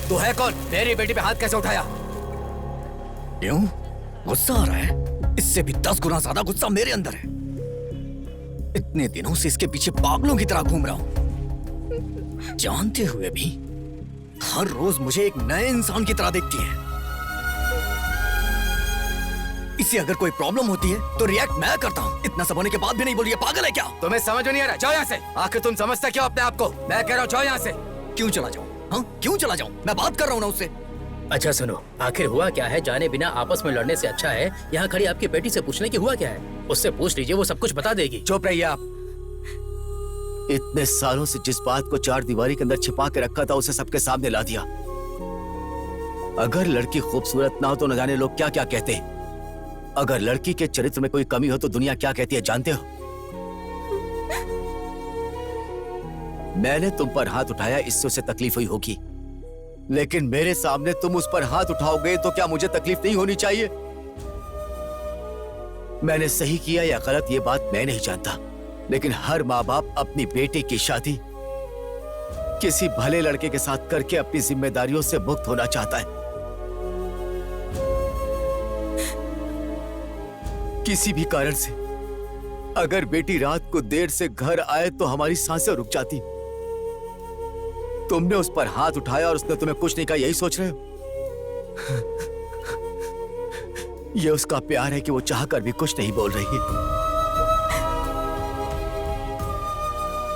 तो है कौन? मेरी बेटी पे हाथ कैसे उठाया? क्यों? गुस्सा आ रहा है? इससे भी 10 गुना ज्यादा गुस्सा मेरे अंदर है। इतने दिनों से इसके पीछे पागलों की तरह घूम रहा हूं, जानते हुए भी हर रोज मुझे एक नए इंसान की तरह देखती है। इसे अगर कोई प्रॉब्लम होती है तो रिएक्ट मैं करता हूँ, इतना सब होने के बाद भी नहीं बोली। ये पागल है क्या? तुम्हें समझ में नहीं आ रहा? जाओ यहाँ से। आखिर तुम समझते क्यों अपने आप को? मैं कह रहा हूँ जाओ यहाँ से। क्यों चला जाऊं? हाँ, क्यों चला जाऊं? मैं बात कर रहा हूँ ना उससे। अच्छा सुनो, आखिर हुआ क्या है? जाने बिना आपस में लड़ने से अच्छा है यहाँ खड़ी आपकी बेटी से पूछने की हुआ क्या है। उससे पूछ लीजिए, वो सब कुछ बता देगी। चुप रहिए आप। इतने सालों से जिस बात को 4 दीवारी के अंदर छिपा के रखा था, उसे सबके सामने ला दिया। अगर लड़की खूबसूरत ना हो तो न जाने लोग क्या क्या कहते हैं। अगर लड़की के चरित्र में कोई कमी हो तो दुनिया क्या कहती है जानते हो? मैंने तुम पर हाथ उठाया, इससे उसे तकलीफ हुई होगी, लेकिन मेरे सामने तुम उस पर हाथ उठाओगे तो क्या मुझे तकलीफ नहीं होनी चाहिए? मैंने सही किया या गलत ये बात मैं नहीं जानता, लेकिन हर माँ बाप अपनी बेटी की शादी किसी भले लड़के के साथ करके अपनी जिम्मेदारियों से मुक्त होना चाहता है। किसी भी कारण से अगर बेटी रात को देर से घर आए तो हमारी सांसें रुक जाती। तुमने उस पर हाथ उठाया और उसने तुम्हें कुछ नहीं कहा, यही सोच रहे हो? यह उसका प्यार है कि वो चाहकर भी कुछ नहीं बोल रही है।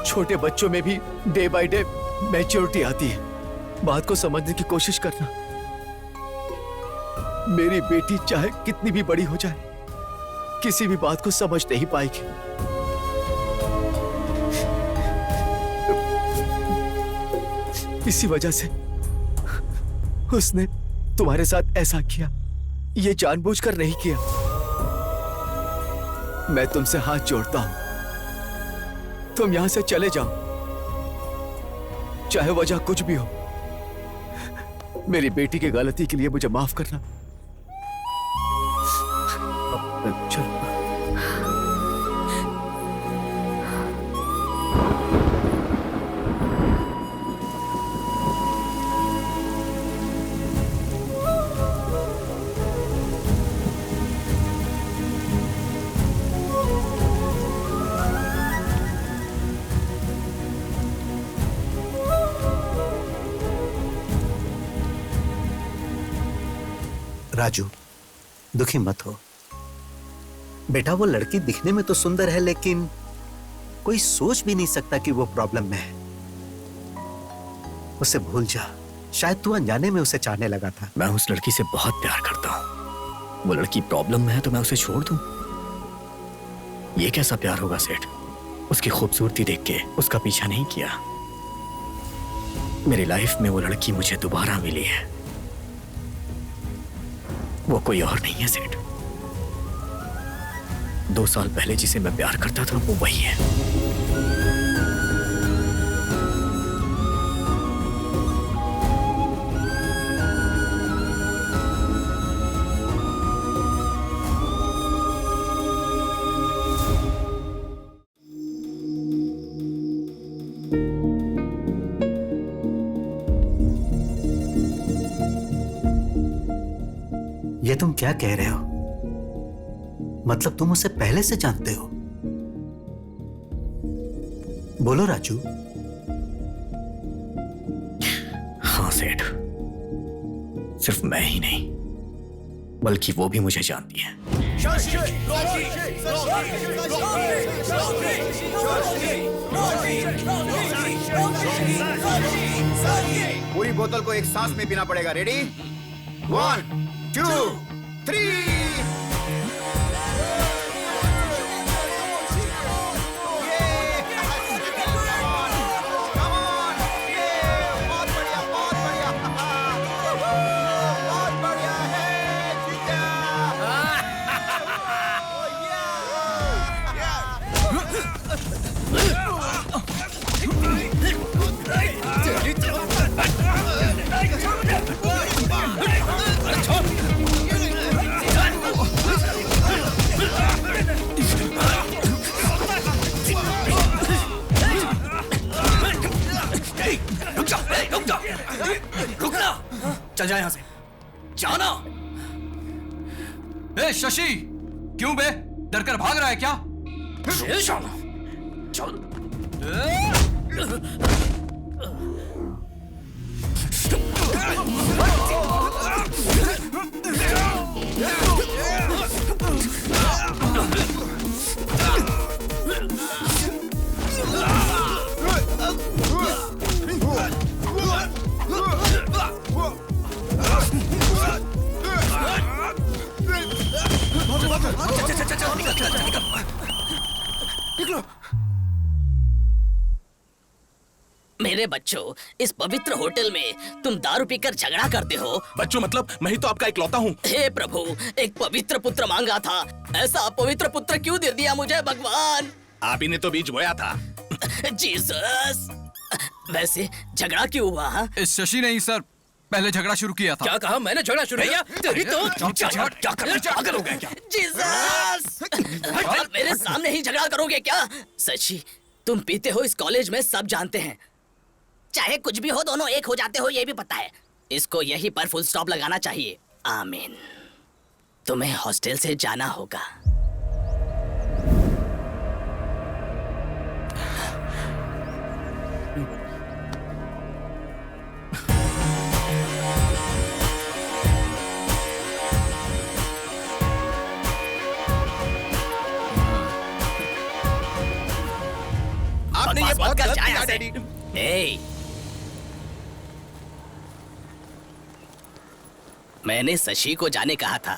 छोटे बच्चों में भी डे बाय डे मैच्योरिटी आती है। बात को समझने की कोशिश करना। मेरी बेटी चाहे कितनी भी बड़ी हो जाए, किसी भी बात को समझ नहीं पाएगी। इसी वजह से उसने तुम्हारे साथ ऐसा किया। ये जानबूझकर नहीं किया। मैं तुमसे हाथ जोड़ता हूं, तुम यहां से चले जाओ, चाहे वजह कुछ भी हो। मेरी बेटी की गलती के लिए मुझे माफ करना। चलो। राजू, दुखी मत हो बेटा। वो लड़की दिखने में तो सुंदर है, लेकिन कोई सोच भी नहीं सकता कि वो प्रॉब्लम में है। उसे भूल जा, शायद तू अनजाने में उसे चाहने लगा था। मैं उस लड़की से बहुत प्यार करता हूं। वो लड़की प्रॉब्लम में है तो मैं उसे छोड़ दूं? ये कैसा प्यार होगा सेठ? उसकी खूबसूरती देख के उसका पीछा नहीं किया। मेरी लाइफ में वो लड़की मुझे दोबारा मिली है। वो कोई और नहीं है सेठ। 2 साल पहले जिसे मैं प्यार करता था वो वही है। ये तुम क्या कह रहे हो? मतलब तुम उसे पहले से जानते हो? बोलो राजू। हाँ सेठ, सिर्फ मैं ही नहीं बल्कि वो भी मुझे जानती है। पूरी बोतल को एक सांस में पीना पड़ेगा। रेडी? 1 2 3। चल जा यहाँ से, जाना। ए शशि, क्यों बे? डर कर भाग रहा है क्या? चल। मेरे बच्चों, इस पवित्र होटल में तुम दारू पीकर झगड़ा करते हो। बच्चों मतलब मैं ही तो आपका इकलौता हूँ। हे प्रभु, एक पवित्र पुत्र मांगा था, ऐसा अपवित्र पुत्र क्यों दे दिया मुझे भगवान? आप ही ने तो बीज बोया था। जीसस। वैसे झगड़ा क्यों हुआ? इस शशि ने ही सर पहले झगड़ा शुरू किया था। क्या कहा? मैंने झगड़ा शुरू किया? तेरी तो क्या पागल हो गया क्या? जीसस, मेरे सामने ही झगड़ा करोगे क्या? सची, तुम पीते हो इस कॉलेज में सब जानते हैं। चाहे कुछ भी हो, दोनों एक हो जाते हो, ये भी पता है। इसको यहीं पर फुल स्टॉप लगाना चाहिए। आमीन। तुम्हें हॉस्टल से जाना होगा। आपने ये बहुत गलत किया से। डैडी। मैंने शशि को जाने कहा था।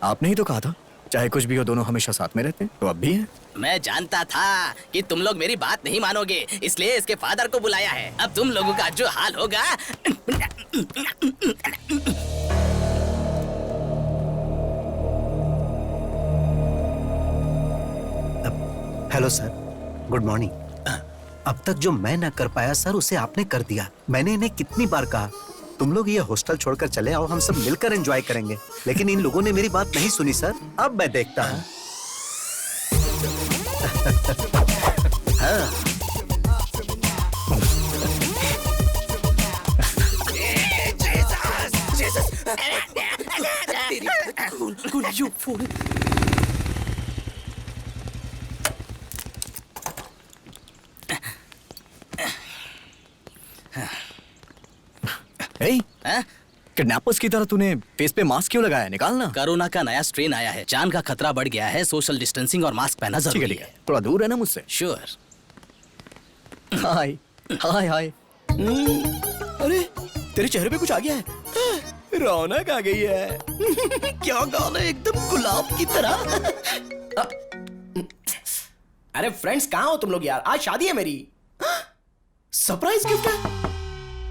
आपने ही तो कहा था चाहे कुछ भी हो दोनों हमेशा साथ में रहते हैं, तो अब भी है। मैं जानता था कि तुम लोग मेरी बात नहीं मानोगे, इसलिए इसके फादर को बुलाया है। अब तुम लोगों का जो हाल होगा। Hello sir, good morning. अब तक जो मैं ना कर पाया सर, उसे आपने कर दिया। मैंने इन्हें कितनी बार कहा तुम लोग ये हॉस्टल छोड़कर चले आओ, हम सब मिलकर एंजॉय करेंगे, लेकिन इन लोगों ने मेरी बात नहीं सुनी सर। अब मैं देखता हूँ। हाँ। किडनैपर्स की तरह तूने फेस पे मास्क क्यों लगाया? निकालना। कोरोना का नया स्ट्रेन आया है, जान का खतरा बढ़ गया है, सोशल डिस्टेंसिंग और मास्क पहनना जरूरी है। थोड़ा दूर है ना मुझसे। श्योर। हाय हाय हाय। अरे तेरे चेहरे पे कुछ आ गया है, रौनक आ गई है। क्या गाल है, एकदम गुलाब की तरह। अरे फ्रेंड्स, कहाँ हो तुम लोग यार? आज शादी है मेरी। सरप्राइज गिफ्ट है,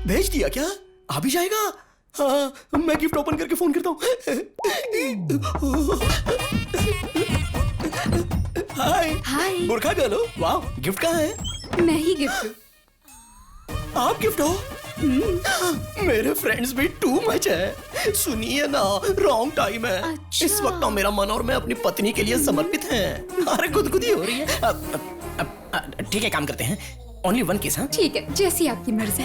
भेज दिया क्या? आ भी जाएगा? हाँ, मैं गिफ्ट ओपन करके फोन करता हूँ। हाय हाय। बुरखा गर्ल हो? वाह, गिफ्ट कहाँ है? मैं ही गिफ्ट हूँ। आप गिफ्ट हो? मेरे फ्रेंड्स भी टू मच है। सुनिए ना, रॉन्ग टाइम है। अच्छा। इस वक्त ना मेरा मन और मैं अपनी पत्नी के लिए समर्पित हैं। अरे गुदगुदी हो रही है। ठीक है, काम करते हैं। ओनली वन किस। हाँ ठीक है, जैसी आपकी मर्जी।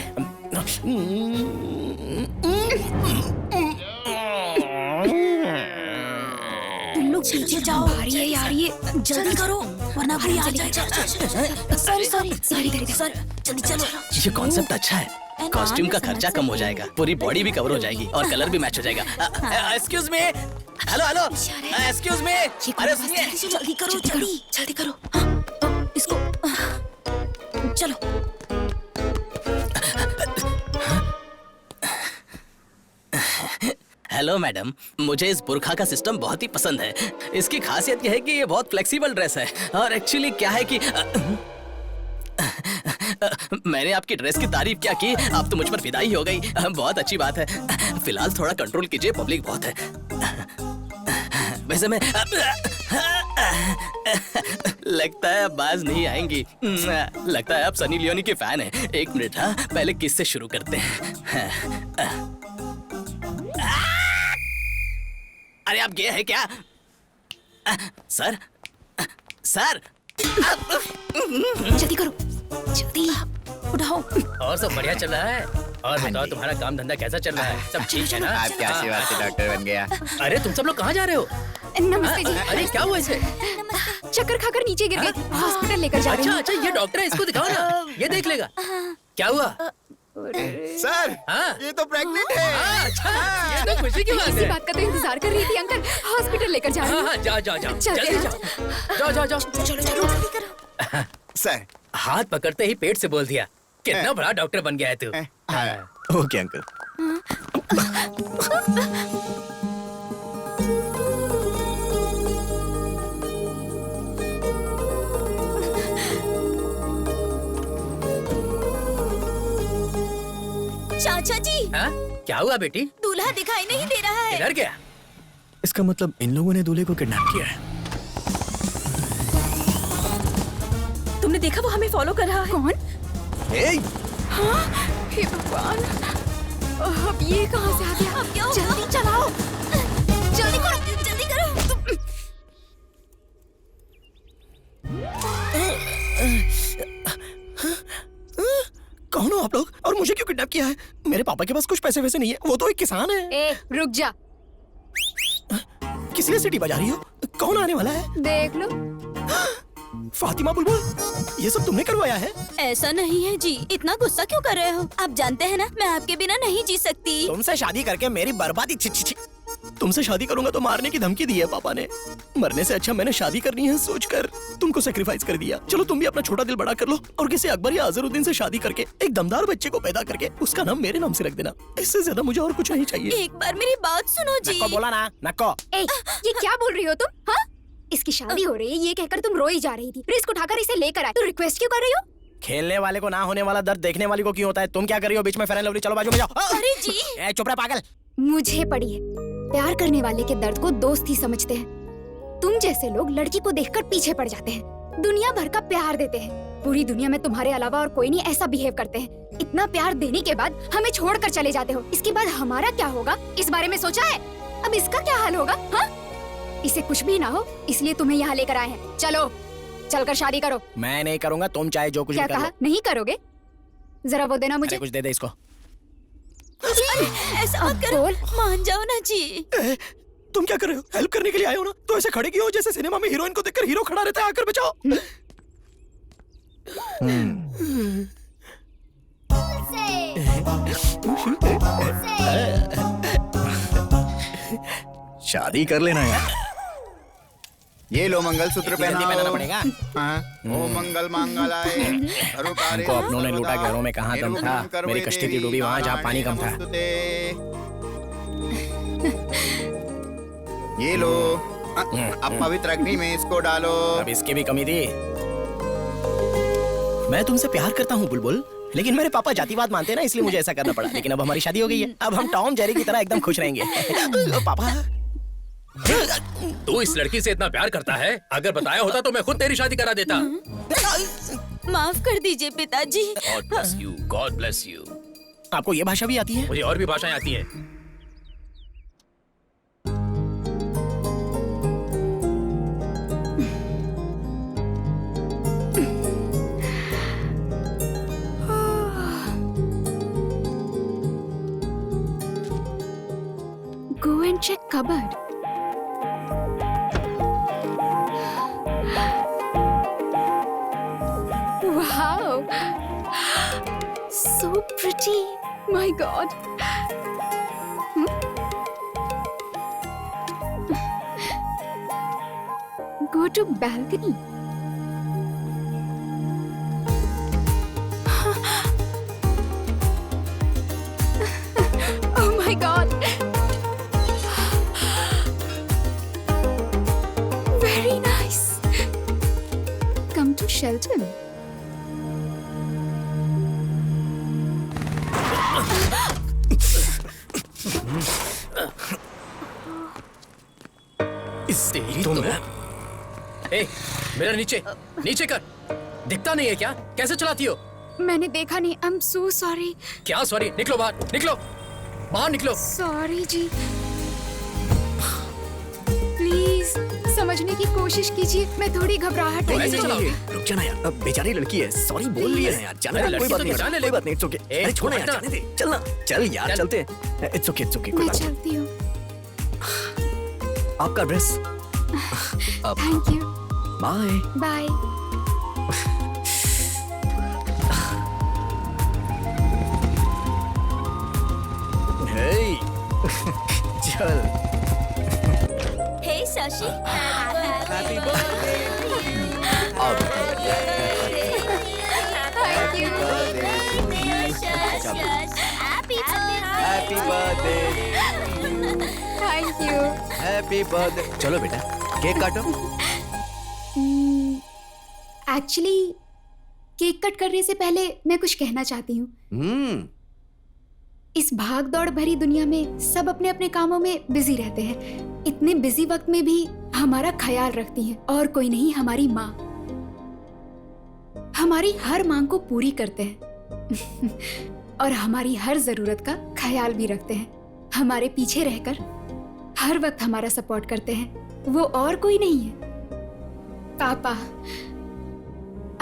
पीछे जाओ। भारी है यार ये, जल्दी करो वरना कोई आ जाए। सॉरी सॉरी सॉरी सर, जल्दी चलो। ये कॉन्सेप्ट अच्छा है। कॉस्ट्यूम का खर्चा कम हो जाएगा, पूरी बॉडी भी कवर हो जाएगी और कलर भी मैच हो जाएगा। Excuse me, hello hello, excuse me, अरे सुनिए, जल्दी करो, जल्दी करो। हाँ, इसको चलो। हेलो मैडम, मुझे इस बुरखा का सिस्टम बहुत ही पसंद है। इसकी खासियत यह है कि ये बहुत फ्लेक्सिबल ड्रेस है और एक्चुअली क्या है कि मैंने आपकी ड्रेस की तारीफ क्या की, आप तो मुझ पर फिदा ही हो गई। बहुत अच्छी बात है। फिलहाल थोड़ा कंट्रोल कीजिए, पब्लिक बहुत है। वैसे मैं लगता है अब बाज नहीं आएंगी। लगता है आप सनी लियोनी के फैन हैं। एक मिनट, हाँ पहले किस से शुरू करते हैं। अरे आप गए हैं क्या? सर सर, जल्दी करो, जल्दी उठाओ। और सब बढ़िया चल रहा है? और बताओ तुम्हारा काम धंधा कैसा चल रहा है? सब ठीक है ना? आपके आशीर्वाद से डॉक्टर बन गया। अरे तुम सब लोग कहाँ जा रहे हो? नमस्ते जी। अरे क्या हुआ इसे? चक्कर खाकर नीचे गिर गई, हॉस्पिटल लेकर जा रही अच्छा हूँ। अच्छा, ये डॉक्टर है, इसको दिखाओ ना, ये देख लेगा। क्या हुआ? सर, हाँ? ये तो प्रेग्नेंट है। अच्छा, ये तो खुशी की बात इसी है। बात का तो इंतजार कर रही थी अंकल। हॉस्पिटल लेकर जा रही हूँ। हाँ, जाओ जाओ जाओ, चलते जल्दी हैं। जाओ, जाओ जाओ जाओ। चलो जल्दी करो। सर, हाथ पकड़ते ही पेट से बोल दिया। कितना बड़ा डॉक्टर बन गया है तू। हाँ। Okay uncle. चाचा जी, हाँ? क्या हुआ बेटी? दूल्हा दिखाई नहीं दे रहा है। इधर क्या? इसका मतलब इन लोगों ने दूल्हे को किडनैप किया है। तुमने देखा वो हमें फॉलो कर रहा है? कौन? ए! हाँ, हे भगवान, अब ये कहाँ से आ गया? अब क्या होगा? जल्दी चलाओ, जल्दी करो, जल्दी करो। कौन हो आप लोग और मुझे क्यों किडनैप किया है? मेरे पापा के पास कुछ पैसे वैसे नहीं है, वो तो एक किसान है। ए, रुक जा। किस लिए सीटी बजा रही हो? कौन आने वाला है? देख लो। फातिमा बुलबुल, ये सब तुमने करवाया है? ऐसा नहीं है जी, इतना गुस्सा क्यों कर रहे हो? आप जानते हैं ना, मैं आपके बिना नहीं जी सकती। तुमसे शादी करके मेरी बर्बादी। छी छी छी। तुमसे शादी करूंगा तो मारने की धमकी दी है पापा ने। मरने से अच्छा मैंने शादी करनी है सोचकर तुमको सेक्रीफाइस कर दिया। चलो तुम भी अपना छोटा दिल बड़ा कर लो और किसी अकबर या अजरुद्दीन से शादी करके एक दमदार बच्चे को पैदा करके उसका नाम मेरे नाम से रख देना। इससे ज्यादा मुझे और कुछ नहीं चाहिए। एक बार मेरी बात सुनो जी। नक्को बोला ना, नक्को। ए, ये क्या बोल रही हो तुम? हाँ? इसकी शादी हो रही है ये कहकर तुम रोई जा रही थी, रिस्क उठाकर इसे लेकर आए। तो रिक्वेस्ट क्यों कर रही हो? खेलने वाले को ना होने वाला दर्द देखने वाली को क्यों होता है? तुम क्या कर रही हो बीच में? फेयर एंड लवली, चलो बाजू में जाओ। अरे जी, ए, चुप रह पागल। मुझे पड़ी है, प्यार करने वाले के दर्द को दोस्त ही समझते हैं। तुम जैसे लोग लड़की को देखकर पीछे पड़ जाते हैं, दुनिया भर का प्यार देते हैं। पूरी दुनिया में तुम्हारे अलावा और कोई नहीं ऐसा बिहेव करते हैं। इतना प्यार देने के बाद हमें छोड़कर चले जाते हो। इसके बाद हमारा क्या होगा, इस बारे में सोचा है? अब इसका क्या हाल होगा? हाँ, इसे कुछ भी ना हो इसलिए तुम्हें यहाँ लेकर आए हैं। चलो चलकर शादी करो। मैं नहीं करूंगा, तुम चाहे जो कुछ क्या भी कर कहा? लो। नहीं करोगे? जरा वो देना मुझे। कुछ दे दे इसको। अरे ऐसा मत करो, मान जाओ ना जी। ए, तुम क्या कर रहे हो? हेल्प करने के लिए आए हो ना, तो ऐसे खड़े क्यों हो जैसे सिनेमा में हीरोइन को देखकर हीरो खड़ा रहता है? आकर बचाओ। शादी कर लेना यार। ये लो मंगलसूत्र जल्दी पहनाना पड़ेगा। हाँ। ओ मंगल मांगलाय हमको अपनों ने लूटा, घरों में कहाँ दम था। मेरी कश्ती थी डूबी वहाँ जहाँ पानी कम था। ये लो, अब पवित्र अग्नि में इसको डालो। अब इसकी भी कमी थी। मैं तुमसे प्यार करता हूँ बुलबुल, लेकिन मेरे पापा जातिवाद मानते हैं ना, इसलिए मुझे ऐसा करना पड़ा। लेकिन अब हमारी शादी हो गई है, अब हम टॉम जेरी की तरह एकदम खुश रहेंगे। पापा, तू इस लड़की से इतना प्यार करता है, अगर बताया होता तो मैं खुद तेरी शादी करा देता। माफ कर दीजिए पिताजी। God bless you, God bless you। आपको ये भाषा भी आती है? मुझे और भी भाषाएं आती हैं। Go and check cupboard. So pretty. My God. Go to balcony. Oh my God. Very nice. Come to Shelton. तुम ए, मेरा नीचे नीचे कर। दिखता नहीं है क्या? कैसे चलाती हो? मैंने देखा नहीं। I'm so sorry. क्या सॉरी? निकलो बाहर, निकलो बाहर, निकलो। Sorry ji. Please समझने की कोशिश कीजिए। मैं थोड़ी घबराहट है। रुक जाना यार, अब बेचारी लड़की है, सॉरी बोल लिया है यार, जाने दे, कोई बात नहीं, कोई बात नहीं, इट्स ओके। अरे छोड़ो यार, जाने दे, चलना, चल यार, चलते हैं, इट्स ओके, मैं चलती हूँ। आपका dress. Thank you. Bye. Bye. Hey, चल। हे शशि, हैप्पी अब Thank you. Happy birthday, Thank you. Happy birthday. चलो बेटा, केक काटो। एक्चुअली केक कट करने से पहले मैं कुछ कहना चाहती हूँ। इस भाग दौड़ भरी दुनिया में सब अपने अपने कामों में बिजी रहते हैं। इतने बिजी वक्त में भी हमारा ख्याल रखती हैं, और कोई नहीं, हमारी माँ। हमारी हर मांग को पूरी करते हैं और हमारी हर जरूरत का ख्याल भी रखते हैं। हमारे पीछे रहकर हर वक्त हमारा सपोर्ट करते हैं। वो और कोई नहीं है, पापा।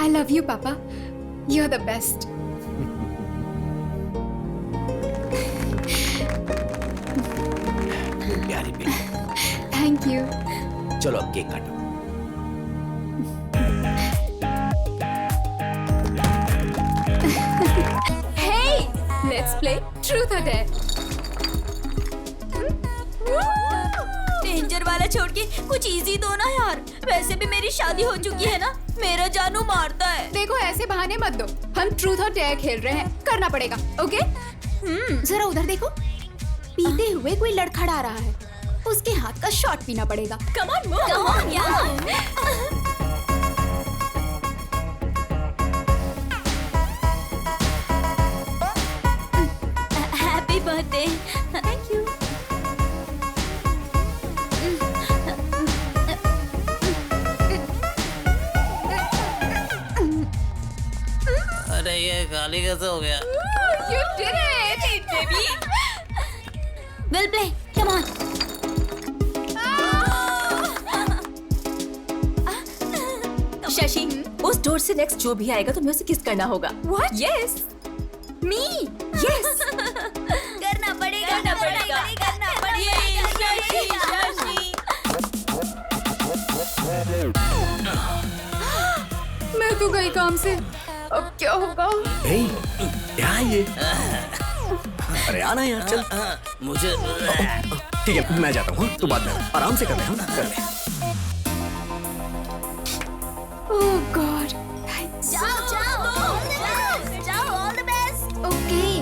I love you, Papa. You're the best. प्यारी बेटी। Thank you. चलो अब केक काटो। Hey, let's play Truth or Dare. Danger वाला छोड़ के कुछ इजी दो ना यार। वैसे भी मेरी शादी हो चुकी है ना, मेरा जानू मारता है। देखो ऐसे बहाने मत दो, हम ट्रूथ और डेयर खेल रहे हैं, करना पड़ेगा, ओके? जरा उधर देखो, पीते हुए कोई लड़खड़ा रहा है, उसके हाथ का शॉट पीना पड़ेगा। Come on move, come on यार। Happy birthday. Thank you. अरे ये गाली कैसे हो गया? You did it, baby. We'll play. Come on. Shashi, उस डोर से नेक्स्ट जो भी आएगा तुम्हें उसे किस करना होगा। What? Yes. Me? Yes. करना पड़ेगा, करना पड़ेगा, करना पड़ेगा। शशि। मैं तो गई काम से, अब क्या होगा? हे, क्या है ये? अरे आना यार, चल। मुझे ठीक है, मैं जाता हूँ, तू बाद में आराम से कर ले, हम कर ले। Oh God. Thanks. जाओ, जाओ, जाओ, all the best. Okay.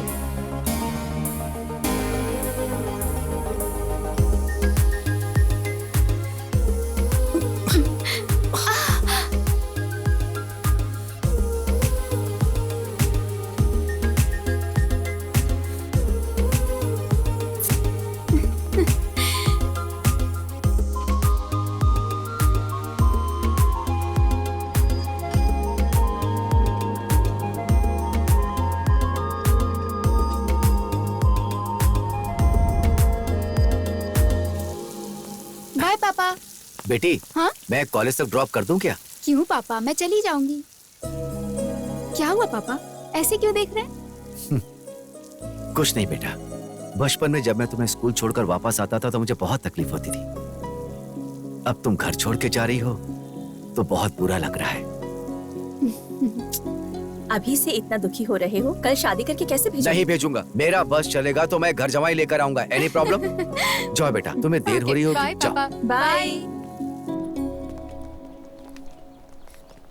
Bye पापा। बेटी, हाँ? मैं कॉलेज तक ड्रॉप कर दूं क्या? क्यों पापा, मैं चली जाऊंगी। क्या हुआ पापा, ऐसे क्यों देख रहे हैं? कुछ नहीं बेटा, बचपन में जब मैं तुम्हें स्कूल छोड़कर वापस आता था तो मुझे बहुत तकलीफ होती थी। अब तुम घर छोड़ के जा रही हो तो बहुत बुरा लग रहा है। अभी से इतना दुखी हो रहे हो, कल शादी करके कैसे भेजोगे? नहीं भेजूंगा, मेरा बस चलेगा तो मैं घर जमाई लेकर आऊंगा। Any problem? जाओ बेटा, तुम्हें देर हो रही होगी, जाओ। बाय।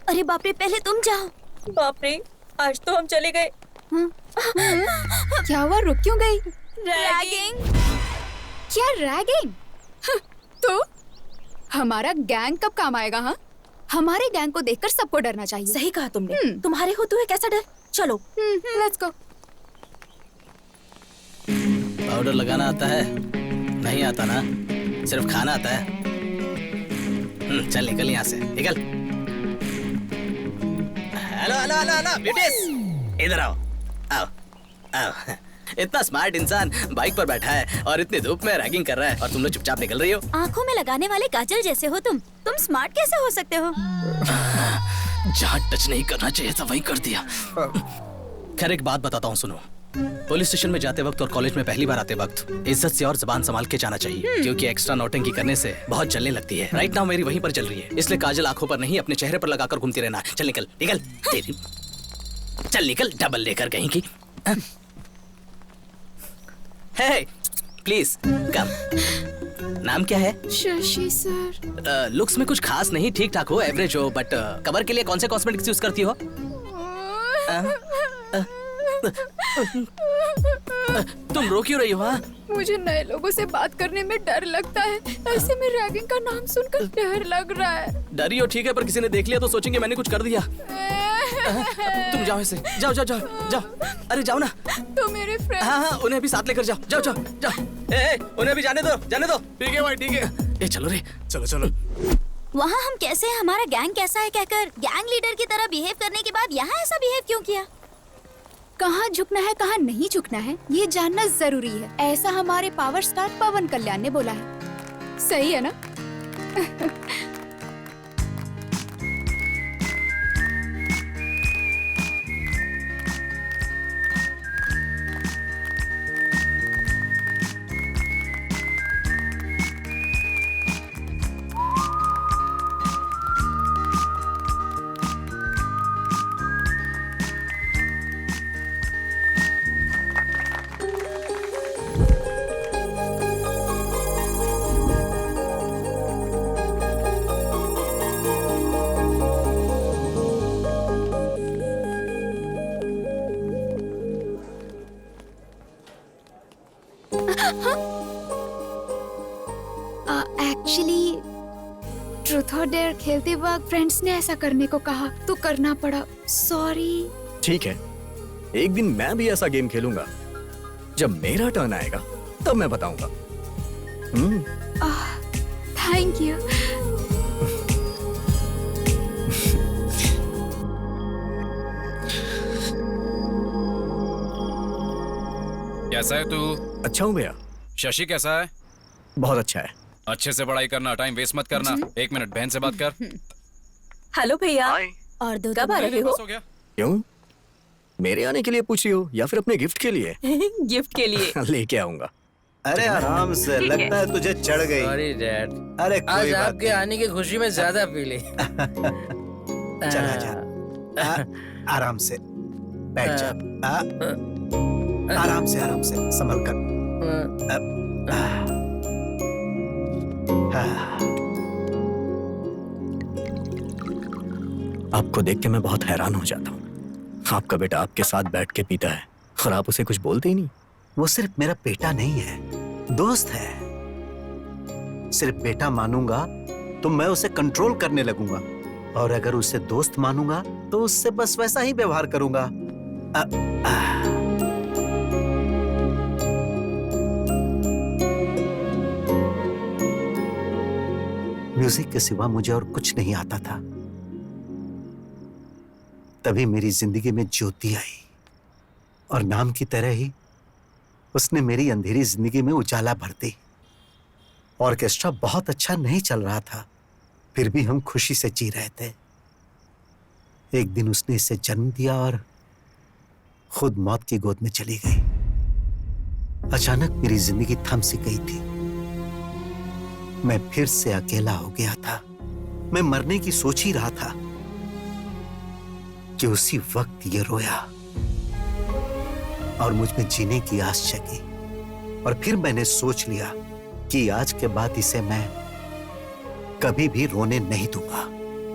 अरे बाप रे, पहले तुम जाओ। बाप रे, आज तो हम चले गए। क्या हुआ, रुक क्यों गई? रैगिंग। क्या रैगिंग? तो हमारा गैंग कब काम आएगा? हाँ, हमारे गैंग को देखकर सबको डरना चाहिए। सही कहा तुमने। तुम्हारे होते हुए कैसा डर? चलो लेट्स गो। पाउडर लगाना आता है? नहीं आता ना, सिर्फ खाना आता है। चल निकल यहाँ से, निकल। Hello hello hello hello beauties, इधर आओ आओ आओ। इतना स्मार्ट इंसान बाइक पर बैठा है और इतनी धूप में रैगिंग कर रहा है और तुम लोग चुपचाप निकल रही हो। आंखों में लगाने वाले काजल जैसे हो तुम स्मार्ट कैसे हो सकते हो? जहाँ टच नहीं करना चाहिए था वही कर दिया। खैर एक बात बताता हूँ, सुनो। पुलिस स्टेशन में जाते वक्त और कॉलेज में पहली बार आते वक्त इज्जत से और जुबान संभाल के जाना चाहिए, क्योंकि एक्स्ट्रा नौटंकी करने से बहुत जलने लगती है। राइट नाउ मेरी वहीं पर चल रही है, इसलिए काजल आंखों पर नहीं अपने चेहरे पर लगाकर घूमती रहना। चल निकल निकल, तेरी चल निकल, डबल लेकर कहीं की। हे प्लीज कम। नाम क्या है? शशि सर। लुक्स में कुछ खास नहीं, ठीक ठाक हो, एवरेज हो, बट कवर के लिए कौन से कॉस्मेटिक्स यूज करती हो? तुम रो क्यों रही हो? हाँ, मुझे नए लोगों से बात करने में डर लगता है। ऐसे में रैगिंग का नाम सुनकर डर लग रहा है। डरी हो ठीक है, पर किसी ने देख लिया तो सोचेंगे मैंने कुछ कर दिया। तुम जाओ ऐसे, जाओ जाओ जाओ जाओ। अरे जाओ ना। तो मेरे फ्रेंड। हाँ हाँ, उन्हें भी साथ लेकर जाओ, जाओ जाओ जाओ। ए, उन्हें भी जाने दो, जाने दो। ठीक है भाई, ठीक है। ए चलो रे, चलो चलो। वहाँ हम कैसे हैं, हमारा गैंग कैसा है कहकर गैंग लीडर की तरह बिहेव करने के बाद यहाँ ऐसा बिहेव क्यों किया? कहाँ झुकना है कहाँ नहीं झुकना है ये जानना जरूरी है। ऐसा हमारे पावर स्टार पवन कल्याण ने बोला है। सही है ना? एक्चुअली ट्रूथ और डेयर खेलते वक्त फ्रेंड्स ने ऐसा करने को कहा तो करना पड़ा। सॉरी। ठीक है, एक दिन मैं भी ऐसा गेम खेलूंगा। जब मेरा टर्न आएगा तब मैं बताऊंगा। Thank you. कैसा है तू? अच्छा हूँ भैया। शशि कैसा है? बहुत अच्छा है। अच्छे से पढ़ाई करना, टाइम वेस्ट मत करना। एक मिनट, बहन से बात कर। हेलो भैया। और दो कब आ रहे हो? क्यों, मेरे आने के लिए पूछ रही हो या फिर अपने गिफ्ट के लिए? गिफ्ट के लिए। लेके आऊंगा। अरे आराम से, लगता है तुझे चढ़ गई। सॉरी डैड, अरे आज कोई बात आपके आने की खुशी में ज्यादा पी ली। चला जा। आराम से बैठ जा। आराम से संभल कर। आपको देख के मैं बहुत हैरान हो जाता हूँ। आपका बेटा आपके साथ बैठ के पीता है और आप उसे कुछ बोलते ही नहीं। वो सिर्फ मेरा बेटा नहीं है, दोस्त है। सिर्फ बेटा मानूंगा तो मैं उसे कंट्रोल करने लगूंगा, और अगर उसे दोस्त मानूंगा तो उससे बस वैसा ही व्यवहार करूंगा। म्यूजिक के सिवा मुझे और कुछ नहीं आता था। तभी मेरी जिंदगी में ज्योति आई, और नाम की तरह ही उसने मेरी अंधेरी जिंदगी में उजाला भर दी। ऑर्केस्ट्रा बहुत अच्छा नहीं चल रहा था, फिर भी हम खुशी से जी रहे थे। एक दिन उसने इसे जन्म दिया और खुद मौत की गोद में चली गई। अचानक मेरी जिंदगी थम सी गई थी। मैं फिर से अकेला हो गया था। मैं मरने की सोच ही रहा था। कि उसी वक्त ये रोया और मुझ में जीने की आस जगी। और फिर मैंने सोच लिया कि आज के बाद इसे मैं कभी भी रोने नहीं दूंगा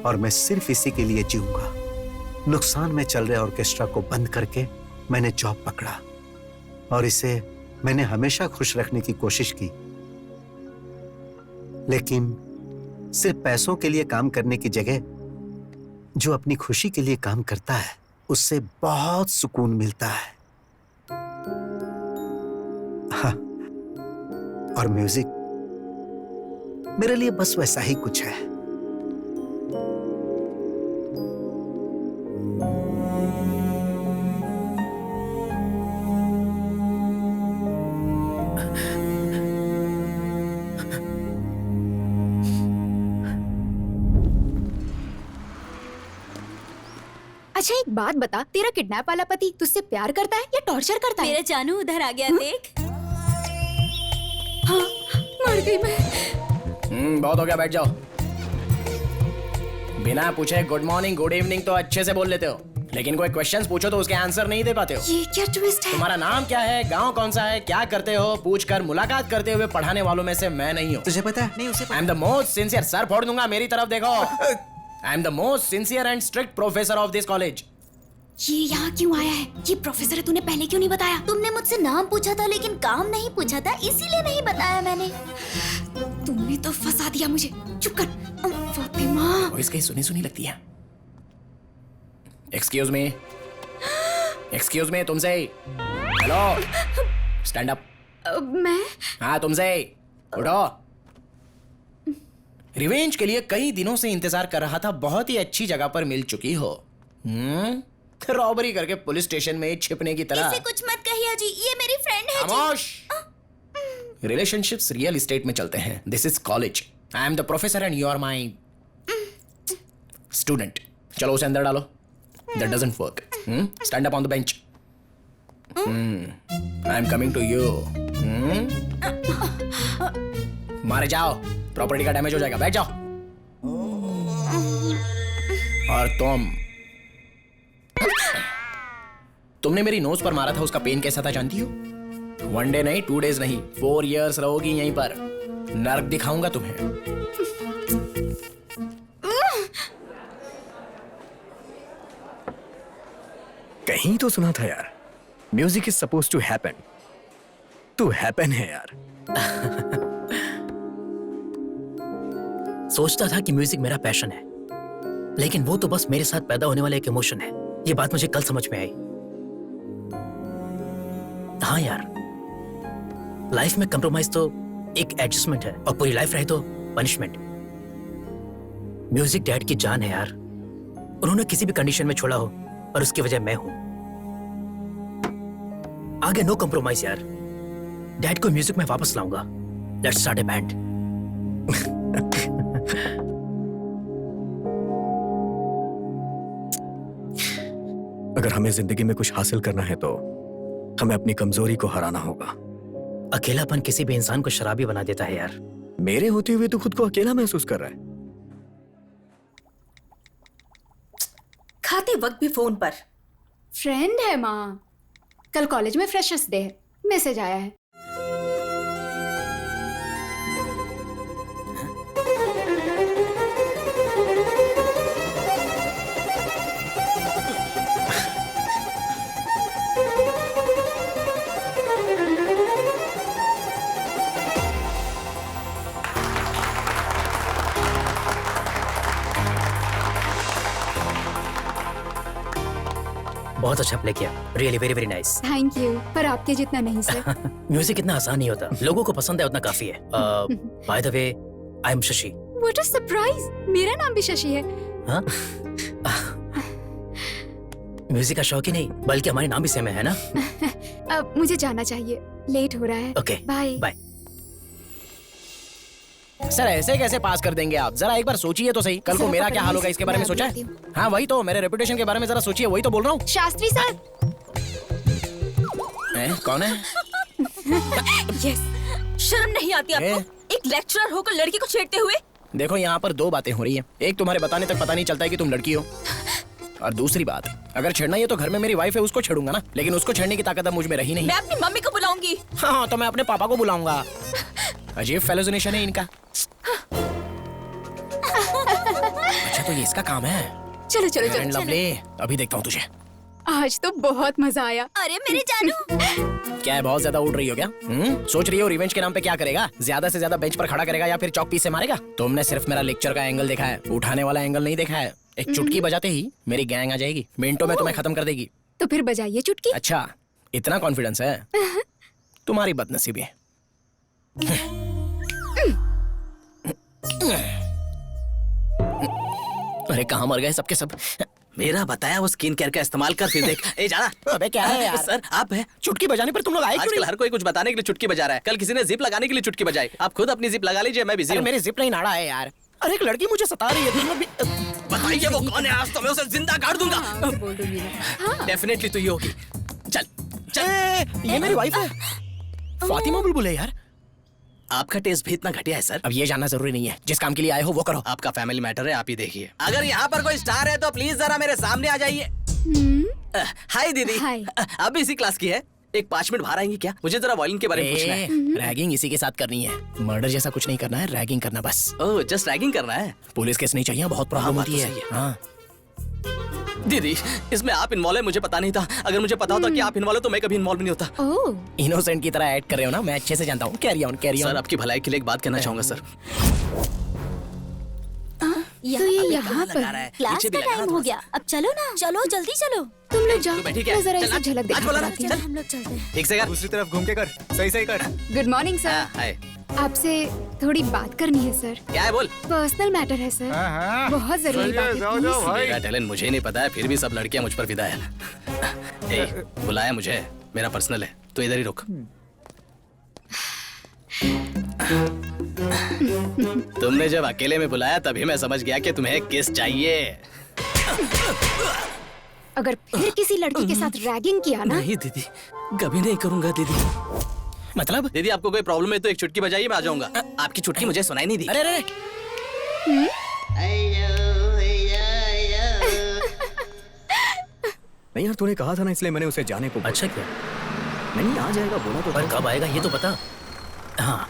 और मैं सिर्फ इसी के लिए जीऊंगा। नुकसान में चल रहे ऑर्केस्ट्रा को बंद करके मैंने जॉब पकड़ा और इसे मैंने हमेशा खुश रखने की कोशिश की, लेकिन सिर्फ पैसों के लिए काम करने की जगह जो अपनी खुशी के लिए काम करता है उससे बहुत सुकून मिलता है। हाँ, और म्यूजिक मेरे लिए बस वैसा ही कुछ है। अच्छा एक बात बता, तेरा किडनैप वाला पति तुझसे प्यार करता है या टॉर्चर करता है? मेरा जानू उधर आ गया, देख। हाँ, मर गई मैं। बहुत हो गया, बैठ जाओ। बिना पूछे गुड मॉर्निंग गुड इवनिंग तो अच्छे से बोल लेते हो, लेकिन कोई क्वेश्चंस पूछो तो उसके आंसर नहीं दे पाते हो। ये क्या ट्विस्ट है? तुम्हारा नाम क्या है, गांव कौन सा है, क्या करते हो, पूछकर मुलाकात करते हुए पढ़ाने वालों में से मैं नहीं हूँ। तुझे पता है? नहीं उसे आई am the most sincere, sir फोड़ दूंगा, मेरी तरफ देखो। आई am the most sincere and strict professor of this college. ये यहाँ क्यों आया है? ये प्रोफेसर है, तूने पहले क्यों नहीं बताया? तुमने मुझसे नाम पूछा था लेकिन काम नहीं पूछा था, इसीलिए नहीं बताया मैंने। तुमने तो फंसा दिया मुझे। चुप कर फातिमा। वॉइस कहीं सुनी सुनी लगती है। एक्सक्यूज मी तुमसे। Hello, stand up. मैं? हाँ तुमसे, उठो। रिवेंज के लिए कई दिनों से इंतजार कर रहा था, बहुत ही अच्छी जगह पर मिल चुकी हो। रॉबरी करके पुलिस स्टेशन में छिपने की तरह। इसे कुछ मत कहिए जी, ये मेरी फ्रेंड है खामोश। रिलेशनशिप्स रियल एस्टेट में चलते हैं। This is college. I am the professor and you are my student. चलो उसे अंदर डालो। That doesn't work. Stand up on the bench. I am coming to you. मारे जाओ, प्रॉपर्टी का डैमेज हो जाएगा। बैठ जाओ। और तुमने मेरी नोज पर मारा था, उसका पेन कैसा था जानती हो? 1 डे नहीं, 2 डेज नहीं, 4 years रहोगी यहीं पर। नर्क दिखाऊंगा तुम्हें। कहीं तो सुना था यार, music is suppose to happen. To happen है यार। सोचता था कि म्यूजिक मेरा पैशन है, लेकिन वो तो बस मेरे साथ पैदा होने वाला एक इमोशन है। ये बात मुझे कल समझ में आई। हाँ यार, लाइफ में कंप्रोमाइज तो एक एडजस्टमेंट है और पूरी लाइफ रहे तो पनिशमेंट। म्यूजिक डैड की जान है यार। उन्होंने किसी भी कंडीशन में छोड़ा हो और उसकी वजह मैं हूं। आगे नो कंप्रोमाइज यार। डैड को म्यूजिक में वापस लाऊंगा। Let's start A band. अगर हमें जिंदगी में कुछ हासिल करना है तो हमें अपनी कमजोरी को हराना होगा। अकेलापन किसी भी इंसान को शराबी बना देता है यार। मेरे होते हुए तो खुद को अकेला महसूस कर रहा है। खाते वक्त भी फोन पर। फ्रेंड है माँ। कल कॉलेज में फ्रेशर्स डे है, मैसेज आया है। बहुत अच्छा प्ले किया, really very very nice. Thank you, पर आपके जितना नहीं सर। म्यूजिक इतना आसान नहीं होता, लोगों को पसंद है उतना काफी है। By the way, I am Shashi. What a surprise, मेरा नाम भी शशि है। हाँ? म्यूजिक का शौक ही नहीं बल्कि हमारे नाम भी सेम है ना? अब मुझे जाना चाहिए, लेट हो रहा है। Okay, bye bye. सर ऐसे कैसे पास कर देंगे आप? जरा एक बार सोचिए तो सही। कल को मेरा क्या हाल होगा इसके बारे में सोचा है? हाँ वही तो, मेरे रेपुटेशन के बारे में जरा सोचिए, वही तो बोल रहा हूँ। शास्त्री सर। कौन है? यस, शर्म नहीं आती आपको? एक लेक्चरर होकर लड़की को छेड़ते हुए। देखो यहाँ पर 2 बातें हो रही हैं। एक, तुम्हारे बताने तक पता नहीं चलता है कि तुम लड़की हो, और दूसरी बात, अगर छेड़ना ही है तो घर में मेरी वाइफ है, उसको छेड़ूंगा ना, लेकिन उसको छेड़ने की ताकत अब मुझ में रही नहीं। मैं अपनी मम्मी को बुलाऊंगी। हाँ, तो मैं अपने पापा को बुलाऊंगा। अजीब फेलोजिनेशन है इनका। अच्छा, तो ये इसका काम है। चलो चलो Fair and चलो lovely, अभी देखता हूँ तुझे। आज तो बहुत मजा आया। अरे मेरे जानू। क्या है, बहुत ज्यादा उड़ रही हो क्या? सोच रही हो रिवेंज के नाम पे क्या करेगा? ज्यादा से ज्यादा बेंच पर खड़ा करेगा या फिर चौक पीस से मारेगा? तुमने सिर्फ मेरा लेक्चर का एंगल देखा है, उठाने वाला एंगल नहीं देखा है। एक चुटकी बजाते ही मेरी गैंग आ जाएगी, मिनटों में तुम्हें खत्म कर देगी। तो फिर बजाइए चुटकी। अच्छा, इतना कॉन्फिडेंस है? तुम्हारी बदनसीबी है। अरे कहाँ मर गए सबके सब? मेरा बताया वो स्किन केयर का इस्तेमाल कर, फिर देख। ए जाना। अबे क्या है यार? सर आप है। चुटकी बजाने पर तुम लोग आए क्यों आजकल नहीं? हर कोई कुछ बताने के लिए चुटकी बजा रहा है। कल किसी ने जिप लगाने के लिए चुटकी बजाई। आप खुद अपनी जिप लगा लीजिए, मैं बिजी अरे हूँ। मेरी जिप नहीं नाड़ा है यार। अरे एक लड़की मुझे सता रही है, तुम लोग भी। बताइए वो कौन है, आज तो मैं उसे जिंदा काट दूंगा। बोल दूंगी मैं। डेफिनेटली तू ही होगी। चल चल। ये मेरी वाइफ है, फातिमा बुलबुल है यार। आपका टेस्ट भी इतना घटिया है सर? अब ये जानना जरूरी नहीं है, जिस काम के लिए आए हो वो करो। आपका फैमिली मैटर है, आप ही देखिए। अगर यहाँ पर कोई स्टार है तो प्लीज जरा मेरे सामने आ जाइए। हाय दीदी। हाय। आप भी इसी क्लास की है? एक 5 मिनट बाहर आएंगी क्या? मुझे जरा वॉल्यूम के बारे में पूछना है। रैगिंग इसी के साथ करनी है, मर्डर जैसा कुछ नहीं करना है, रैगिंग करना बस। ओह, जस्ट रैगिंग करना है? पुलिस केस नहीं चाहिए, बहुत प्रॉब्लम होती है। हाँ दीदी, इसमें आप इन्वॉल्व है मुझे पता नहीं था। अगर मुझे पता होता कि आप इन्वॉल्व हो तो मैं कभी इन्वॉल्व नहीं होता। ओह, इनोसेंट की तरह ऐड कर रहे हो ना, मैं अच्छे से जानता हूँ। Carry on carry on. Sir आपकी भलाई के लिए एक बात कहना चाहूंगा सर। तो ये यहाँ पर क्लास का टाइम हो गया, अब चलो ना। चलो जल्दी चलो। तुम लोग जाओ, बैठी क्या? मैं जरा चल, इसे झलक आज बोला ना, देखना चल। चाहती हम लोग चलते हैं। एक सेकंड। दूसरी तरफ घूम के कर, सही सही कर। Good morning sir. हाय। आपसे थोड़ी बात करनी है सर। क्या है बोल? पर्सनल मैटर है सर। बहुत जरूरी बात है, प्लीज। मेरा टैलेंट मुझे ही नहीं पता है, फिर भी सब लड़कियां मुझ पर फिदा है। ए, बुलाया मुझे, मेरा पर्सनल है, तो इधर ही रुक। तुमने जब अकेले में बुलाया तभी मैं समझ गया कि तुम्हें किस चाहिए। अगर फिर किसी लड़की के साथ रैगिंग किया ना। नहीं दीदी, कभी नहीं करूंगा दीदी। मतलब? दीदी आपको कोई प्रॉब्लम है तो एक चुटकी बजाइए, मैं आ जाऊंगा। आपकी चुटकी मुझे सुनाई नहीं दी। अरे अरे नहीं यार, तूने कहा था ना, इसलिए मैंने उसे जाने को बोला। अच्छा क्या? नहीं, आ जाएगा बोला तो पर था। कब आएगा ये तो पता। हाँ,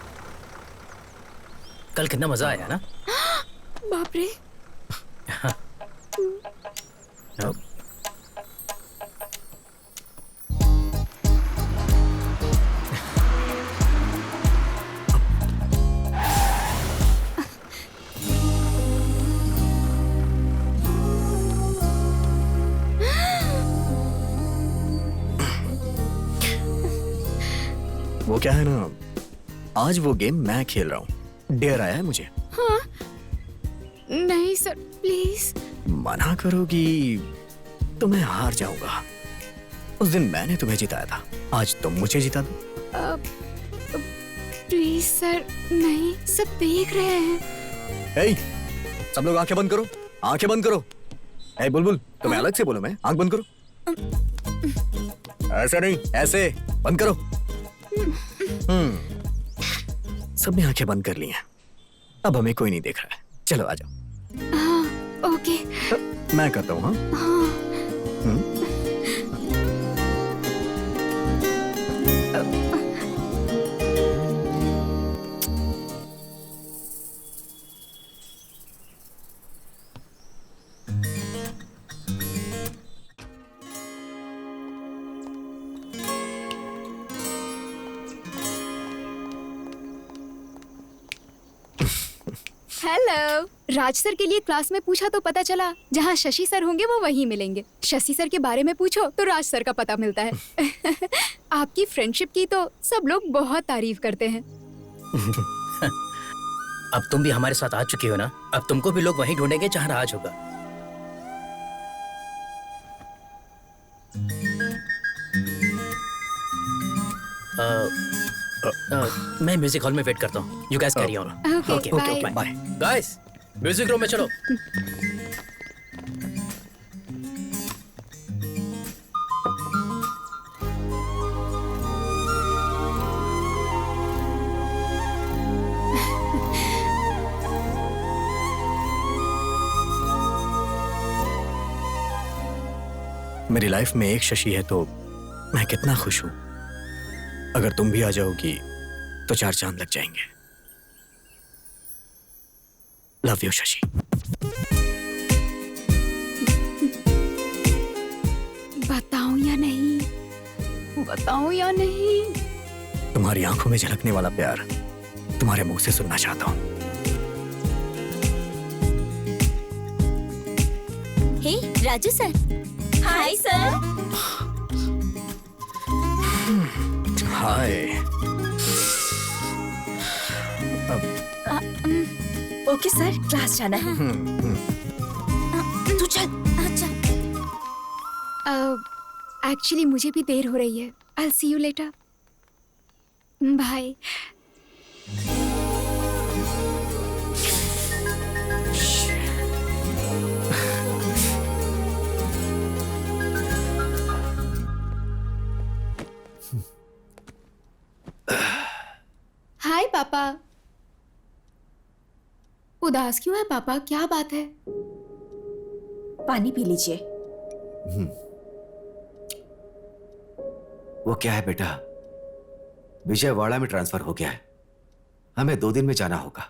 कल कितना मजा आया ना। बाप रे। वो क्या है ना, आज वो गेम मैं खेल रहा हूँ। डेयर आया है मुझे। हाँ? नहीं सर, प्लीज। मना करोगी तो मैं हार जाऊंगा। उस दिन मैंने तुम्हें जिताया था, आज तुम मुझे जिता दो। प्लीज सर, नहीं, सब देख रहे हैं। ए, सब लोग आंखें बंद करो, आंखें बंद करो। ए बुलबुल, तुम्हें अलग से बोलो, मैं आंख बंद करो। ऐसा नहीं, ऐसे बंद करो। सबने आंखें बंद कर ली हैं, अब हमें कोई नहीं देख रहा है। चलो आ जाओ। हाँ, ओके। मैं करता हूँ। हाँ, हाँ। हेलो। राज सर के लिए क्लास में पूछा तो पता चला जहाँ शशि सर होंगे वो वहीं मिलेंगे। शशि सर के बारे में पूछो तो राज सर का पता मिलता है। आपकी फ्रेंडशिप की तो सब लोग बहुत तारीफ करते हैं। अब तुम भी हमारे साथ आ चुकी हो ना, अब तुमको भी लोग वहीं ढूंढेंगे जहाँ राज होगा। मैं म्यूजिक हॉल में वेट करता हूँ। You guys carry on. Okay, bye. Guys, music room में चलो। मेरी लाइफ में एक शशि है तो मैं कितना खुश हूं। अगर तुम भी आ जाओगी तो 4 चांद लग जाएंगे। Love you Shashi. बताऊं या नहीं, बताऊं या नहीं? तुम्हारी आंखों में झलकने वाला प्यार तुम्हारे मुंह से सुनना चाहता हूं। Hey Raju sir. Hi sir. Hi. Okay sir, class जाना है। तू चल। अच्छा। एक्चुअली मुझे भी देर हो रही है। I'll see you later. Bye. Hi पापा। उदास क्यों है पापा? क्या बात है? पानी पी लीजिए। वो क्या है बेटा, विजयवाड़ा में ट्रांसफर हो गया है। हमें 2 दिन में जाना होगा।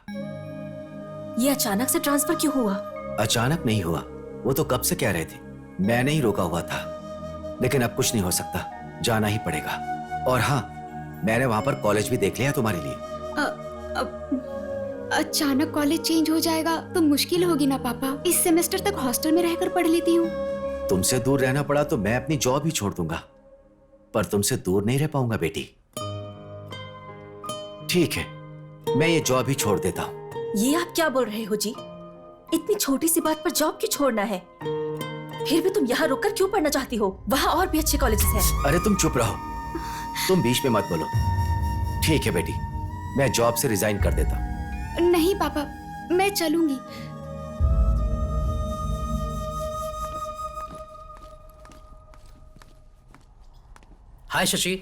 ये अचानक से ट्रांसफर क्यों हुआ? अचानक नहीं हुआ, वो तो कब से कह रहे थे। मैंने ही रोका हुआ था, लेकिन अब कुछ नहीं हो सकता, जाना ही पड़ेगा। और हाँ, मैंने वहां पर कॉलेज भी देख लिया तुम्हारे लिए। अचानक कॉलेज चेंज हो जाएगा तो मुश्किल होगी ना पापा। इस सेमेस्टर तक हॉस्टल में रहकर पढ़ लेती हूँ। तुमसे दूर रहना पड़ा तो मैं अपनी जॉब ही छोड़ दूंगा, पर तुमसे दूर नहीं रह पाऊंगा बेटी। ठीक है, मैं ये जॉब ही छोड़ देता हूँ। ये आप क्या बोल रहे हो जी? इतनी छोटी सी बात पर जॉब क्यों छोड़ना है? फिर भी तुम यहाँ रुककर क्यों पढ़ना चाहती हो? वहाँ और भी अच्छे कॉलेजेस हैं। अरे तुम चुप रहो, तुम बीच में मत बोलो। ठीक है बेटी, मैं जॉब से रिजाइन कर देता हूँ। नहीं पापा, मैं चलूंगी। हाय शशि।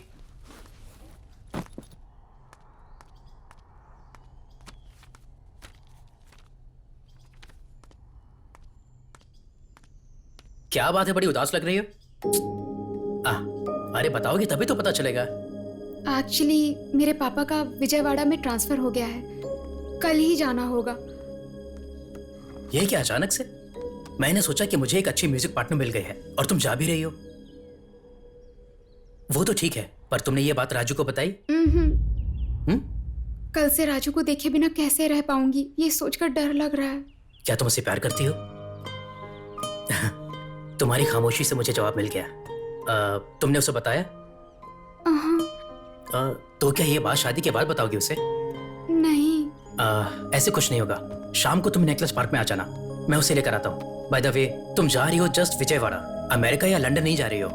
क्या बात है, बड़ी उदास लग रही हो? अरे बताओगे तभी तो पता चलेगा। एक्चुअली मेरे पापा का विजयवाड़ा में ट्रांसफर हो गया है, कल ही जाना होगा। ये क्या अचानक से? मैंने सोचा कि मुझे एक अच्छी म्यूजिक पार्टनर मिल गई है और तुम जा भी रही हो। वो तो ठीक है, पर तुमने ये बात राजू को बताई? कल से राजू को देखे बिना कैसे रह पाऊंगी, ये सोचकर डर लग रहा है। क्या तुम उससे प्यार करती हो? तुम्हारी खामोशी से मुझे जवाब मिल गया। तुमने उसे बताया? तो क्या ये बात शादी के बाद बताओगी उसे? नहीं। ऐसे कुछ नहीं होगा। शाम को तुम नेकलेस पार्क में आ जाना, मैं उसे लेकर आता हूँ। बाय द वे, तुम जा रही हो जस्ट विजयवाड़ा, अमेरिका या लंदन नहीं जा रही हो।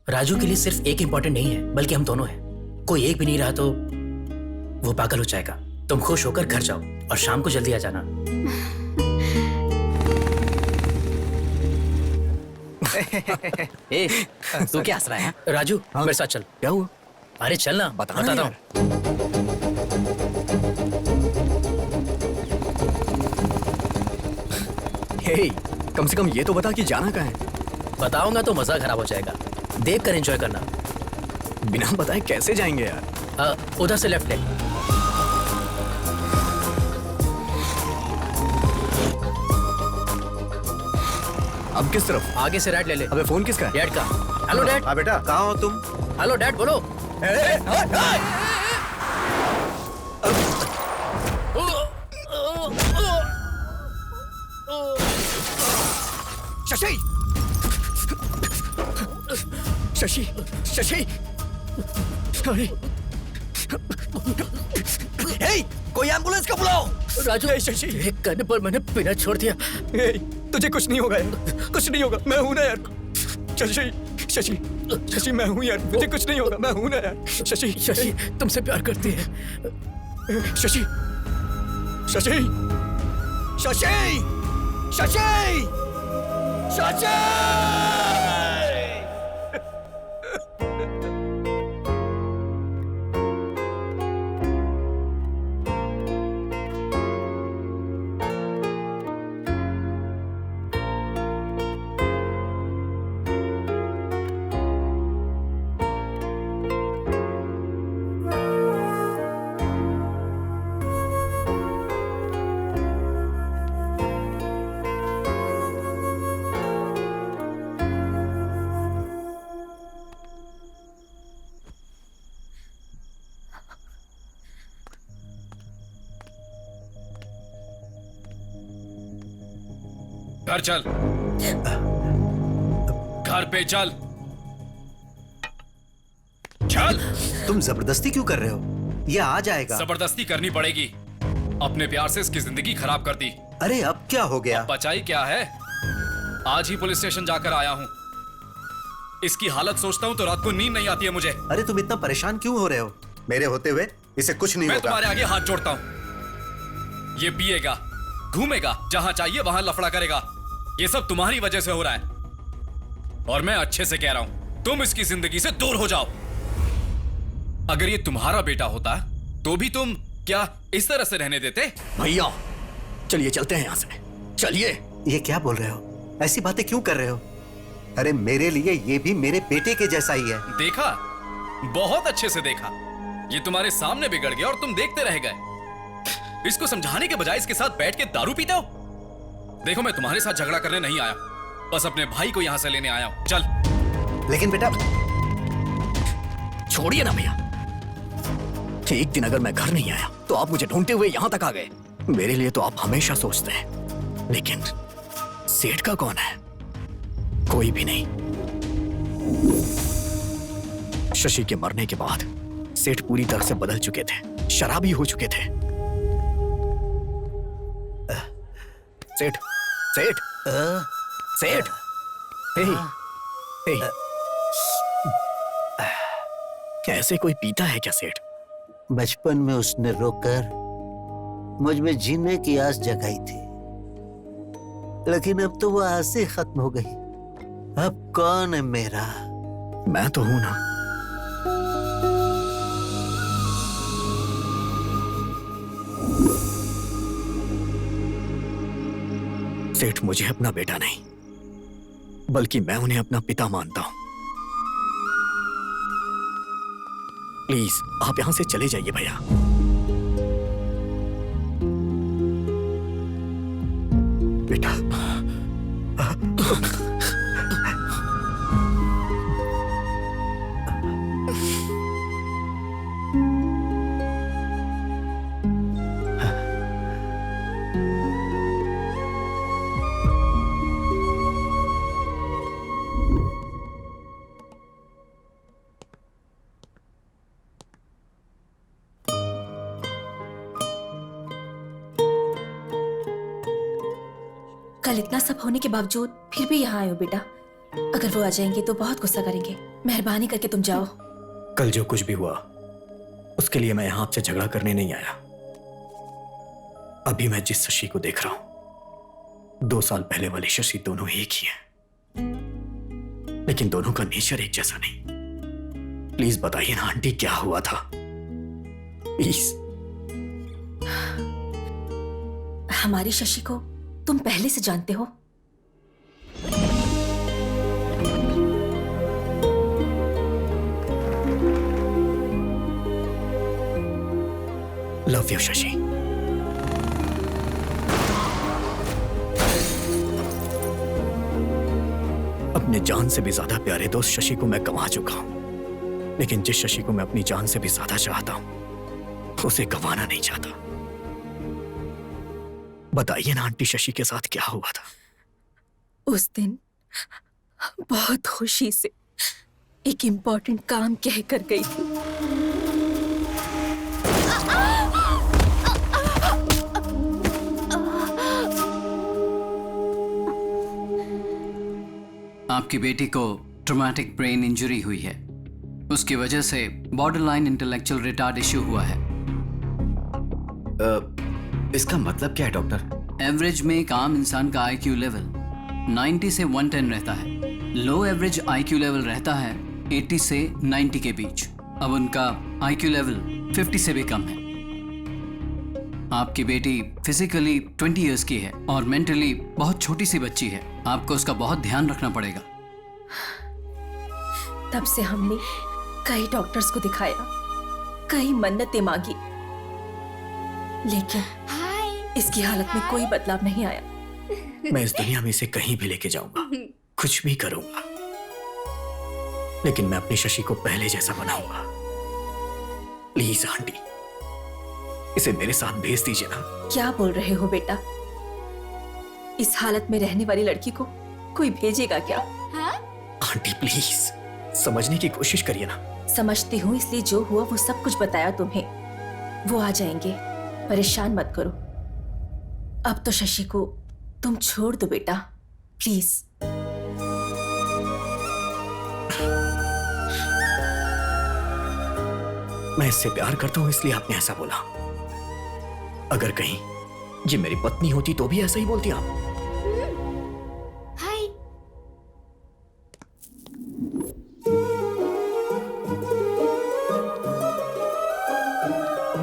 राजू के लिए सिर्फ एक इंपॉर्टेंट नहीं है, बल्कि हम दोनों हैं। कोई एक भी नहीं रहा तो वो पागल हो जाएगा। तुम खुश होकर घर जाओ और शाम को जल्दी आ जाना। ए, तू क्या हंस रहा है? राजू, मेरे साथ चल। क्या हुआ? अरे चल ना, बताता हूँ। हे, कम से कम ये तो बता कि जाना कहाँ है? बताऊंगा तो मजा खराब हो जाएगा। देख कर एंजॉय करना। बिना बताए कैसे जाएंगे यार? उधर से लेफ्ट ले। अब किस तरफ? आगे से राइट ले ले। अबे फोन किसका है? डैड का। Hello dad. हाँ बेटा, कहाँ हो तुम? हेलो डैड, बोलो। शशि! शशि! शशि! अरे! हे! कोई एम्बुलेंस का बुलाओ! राजू, शशि! एक करने पर मैंने पीना छोड़ दिया। तुझे कुछ नहीं होगा यार, कुछ नहीं होगा। मैं हूं ना यार। शशि! शशि! शशि, मैं हूं यार, मुझे कुछ नहीं होगा। मैं हूं ना यार। शशि! शशि तुमसे प्यार करती है। शशि! शशि! शशि! शशि! शशि! घर चल, घर पे चल, चल। तुम जबरदस्ती क्यों कर रहे हो? ये आ जाएगा। जबरदस्ती करनी पड़ेगी। अपने प्यार से इसकी जिंदगी खराब कर दी। अरे अब क्या हो गया? अब बचाई क्या है? आज ही पुलिस स्टेशन जाकर आया हूं। इसकी हालत सोचता हूं तो रात को नींद नहीं आती है मुझे। अरे तुम इतना परेशान क्यों हो रहे हो? मेरे होते हुए इसे कुछ नहीं मैं होगा। तुम्हारे आगे हाथ जोड़ता हूं। ये पिएगा, घूमेगा, जहां चाहिए वहां लफड़ा करेगा। ये सब तुम्हारी वजह से हो रहा है। और मैं अच्छे से कह रहा हूं, तुम इसकी जिंदगी से दूर हो जाओ। अगर ये तुम्हारा बेटा होता तो भी तुम क्या इस तरह से रहने देते? भैया चलिए चलते हैं यहां से, चलिए। ये क्या बोल रहे हो? ऐसी बातें क्यों कर रहे हो? अरे मेरे लिए ये भी मेरे बेटे के जैसा ही है। देखा, बहुत अच्छे से देखा। ये तुम्हारे सामने बिगड़ गया और तुम देखते रह गए। इसको समझाने के बजाय इसके साथ बैठ के दारू पीते हो। देखो, मैं तुम्हारे साथ झगड़ा करने नहीं आया, बस अपने भाई को यहां से लेने आया हूं। चल। लेकिन बेटा, छोड़िए ना भैया। एक दिन अगर मैं घर नहीं आया तो आप मुझे ढूंढते हुए यहां तक आ गए। मेरे लिए तो आप हमेशा सोचते हैं, लेकिन सेठ का कौन है? कोई भी नहीं। शशि के मरने के बाद सेठ पूरी तरह से बदल चुके थे, शराबी हो चुके थे। सेठ, सेठ, सेठ, ऐसे कोई पीता है क्या सेठ? बचपन में उसने रोकर मुझ में जीने की आस जगाई थी, लेकिन अब तो वो आस ही खत्म हो गई। अब कौन है मेरा? मैं तो हूं ना। सेठ, मुझे अपना बेटा नहीं, बल्कि मैं उन्हें अपना पिता मानता हूं। प्लीज आप यहां से चले जाइए भैया। बेटा, कल इतना सब होने के बावजूद फिर भी यहाँ आए हो बेटा। अगर वो आ जाएंगे तो बहुत गुस्सा करेंगे। मेहरबानी करके तुम जाओ। कल जो कुछ भी हुआ उसके लिए मैं यहां आपसे झगड़ा करने नहीं आया। अभी मैं जिस शशि को देख रहा हूं, 2 साल पहले वाली शशि दोनों एक ही हैं, लेकिन दोनों का नेचर एक जैसा नहीं। प्लीज बताइए ना आंटी, क्या हुआ था? प्लीज। हमारी शशि को तुम पहले से जानते हो। Love you Shashi. अपने जान से भी ज्यादा प्यारे दोस्त शशि को मैं गंवा चुका हूं, लेकिन जिस शशि को मैं अपनी जान से भी ज्यादा चाहता हूं, उसे गंवाना नहीं चाहता। बताइए ना आंटी, शशि के साथ क्या हुआ था? उस दिन बहुत खुशी से एक इम्पोर्टेंट काम कह कर गई थी। आपकी बेटी को ट्रॉमेटिक ब्रेन इंजरी हुई है। उसकी वजह से बॉर्डरलाइन इंटेलेक्चुअल रिटार्ड इश्यू हुआ है। इसका मतलब क्या है डॉक्टर? एवरेज में एक आम इंसान का आईक्यू लेवल 90 से 110 रहता है। लो एवरेज आईक्यू लेवल रहता है 80 से 90 के बीच। अब उनका आईक्यू लेवल 50 से भी कम है। आपकी बेटी फिजिकली 20 इयर्स की है और मेंटली बहुत छोटी सी बच्ची है। आपको उसका बहुत ध्यान रखना पड़ेगा। तब से हमने कई डॉक्टर्स को दिखाया, कई मन्नतें मांगी, लेकिन इसकी हालत में कोई बदलाव नहीं आया। मैं इस दुनिया में इसे कहीं भी लेके जाऊंगा, कुछ भी करूंगा, लेकिन मैं अपनी शशि को पहले जैसा बनाऊंगा। प्लीज आंटी, इसे मेरे साथ भेज दीजिए ना। क्या बोल रहे हो बेटा? इस हालत में रहने वाली लड़की को कोई भेजेगा क्या? आंटी प्लीज समझने की कोशिश करिए ना। समझती हूँ, इसलिए जो हुआ वो सब कुछ बताया तुम्हें। वो आ जाएंगे, परेशान मत करो। अब तो शशि को तुम छोड़ दो बेटा, प्लीज। मैं इससे प्यार करता हूं इसलिए आपने ऐसा बोला। अगर कहीं ये मेरी पत्नी होती तो भी ऐसा ही बोलती आप। हाय।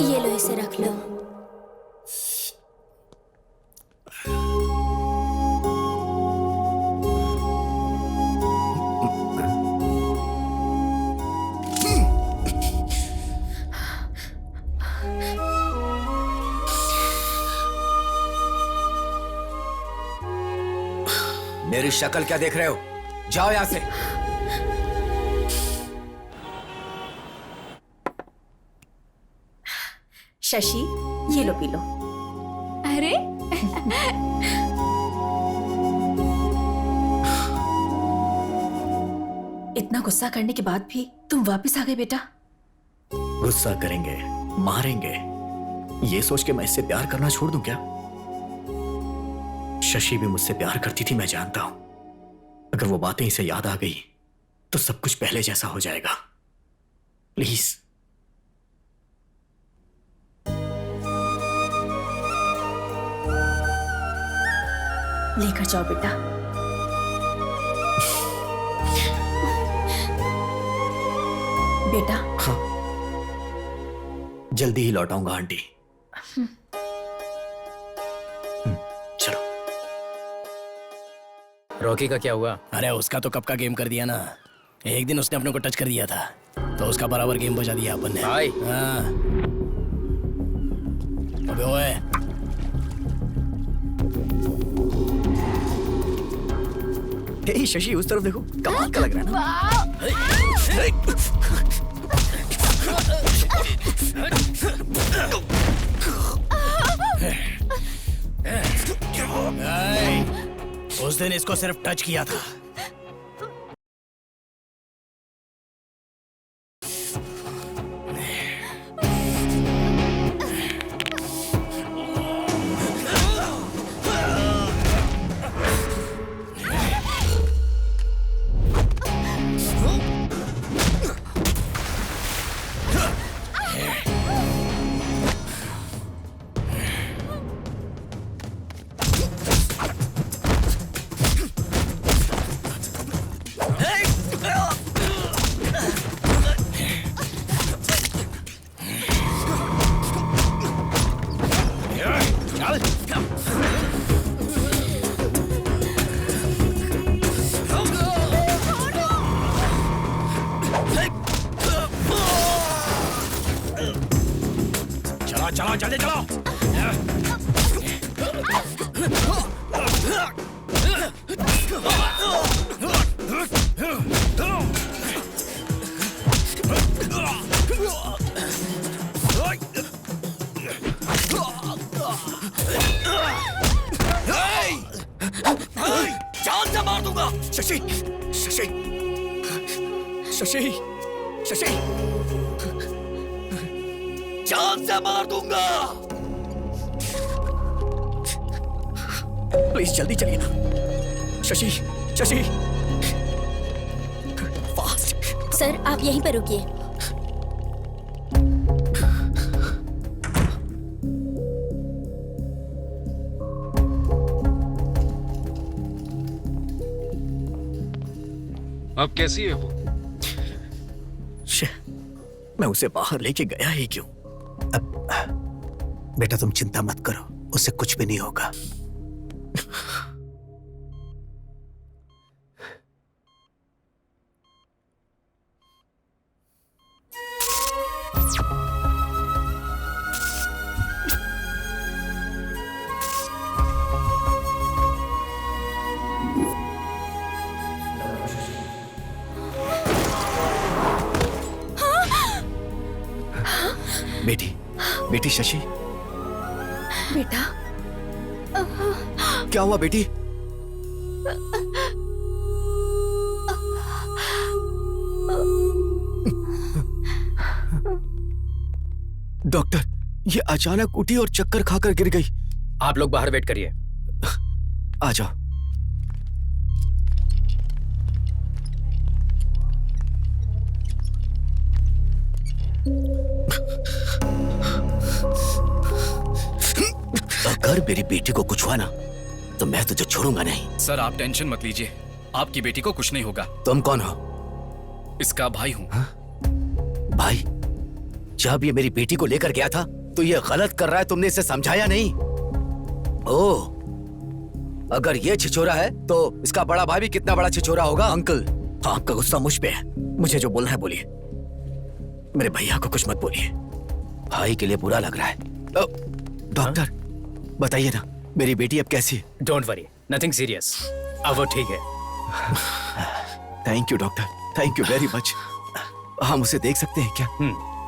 ये लो, इसे रख लो। मेरी शक्ल क्या देख रहे हो? जाओ यहां से। शशि, ये लो, पी लो। अरे इतना गुस्सा करने के बाद भी तुम वापस आ गए बेटा। गुस्सा करेंगे, मारेंगे, ये सोच के मैं इससे प्यार करना छोड़ दूं क्या? शशि भी मुझसे प्यार करती थी, मैं जानता हूं। अगर वो बातें इसे याद आ गई तो सब कुछ पहले जैसा हो जाएगा। प्लीज। लेकर जाओ बेटा। बेटा। हाँ, जल्दी ही लौट आऊंगा आंटी। चलो। रॉकी का क्या हुआ? अरे उसका तो कब का गेम कर दिया ना। एक दिन उसने अपने को टच कर दिया था तो उसका बराबर गेम बजा दिया अपन ने। हाँ। अबे ओए। हे शशि, उस तरफ देखो, कमाल का लग रहा है ना? उस दिन इसको सिर्फ टच किया था। चलो जल्दी चलो। जान से मार दूंगा। शशि, शशि, शशि, शशि, जान से मार दूंगा। प्लीज जल्दी चलिए ना। शशि, शशि, फास्ट। सर, आप यहीं पर रुकिए। अब कैसी है वो? मैं उसे बाहर लेके गया ही क्यों? अब बेटा तुम चिंता मत करो, उससे कुछ भी नहीं होगा। बेटी, बेटी शशि, बेटा, क्या हुआ बेटी? डॉक्टर, ये अचानक उठी और चक्कर खाकर गिर गई। आप लोग बाहर वेट करिए। आ जाओ। अगर मेरी बेटी को कुछ हुआ ना तो मैं तुझे छोड़ूंगा नहीं। सर आप टेंशन मत लीजिए, आपकी बेटी को कुछ नहीं होगा। तुम कौन हो? इसका भाई हूँ। भाई? जब ये मेरी बेटी को लेकर गया था तो ये गलत कर रहा है, तुमने इसे समझाया नहीं? ओह, अगर ये छिछोरा है तो इसका बड़ा भाई भी कितना बड़ा छिछोरा होगा। अंकल, आपका गुस्सा मुझ पे है। मुझे जो बोलना है बोलिए, मेरे भैया को कुछ मत बोलिए। भाई के लिए बुरा लग रहा है। डॉक्टर बताइए ना, मेरी बेटी अब कैसी है? डोंट वरी, नथिंग सीरियस, अब वो ठीक है। Thank you doctor, thank you very much. हम उसे देख सकते हैं क्या?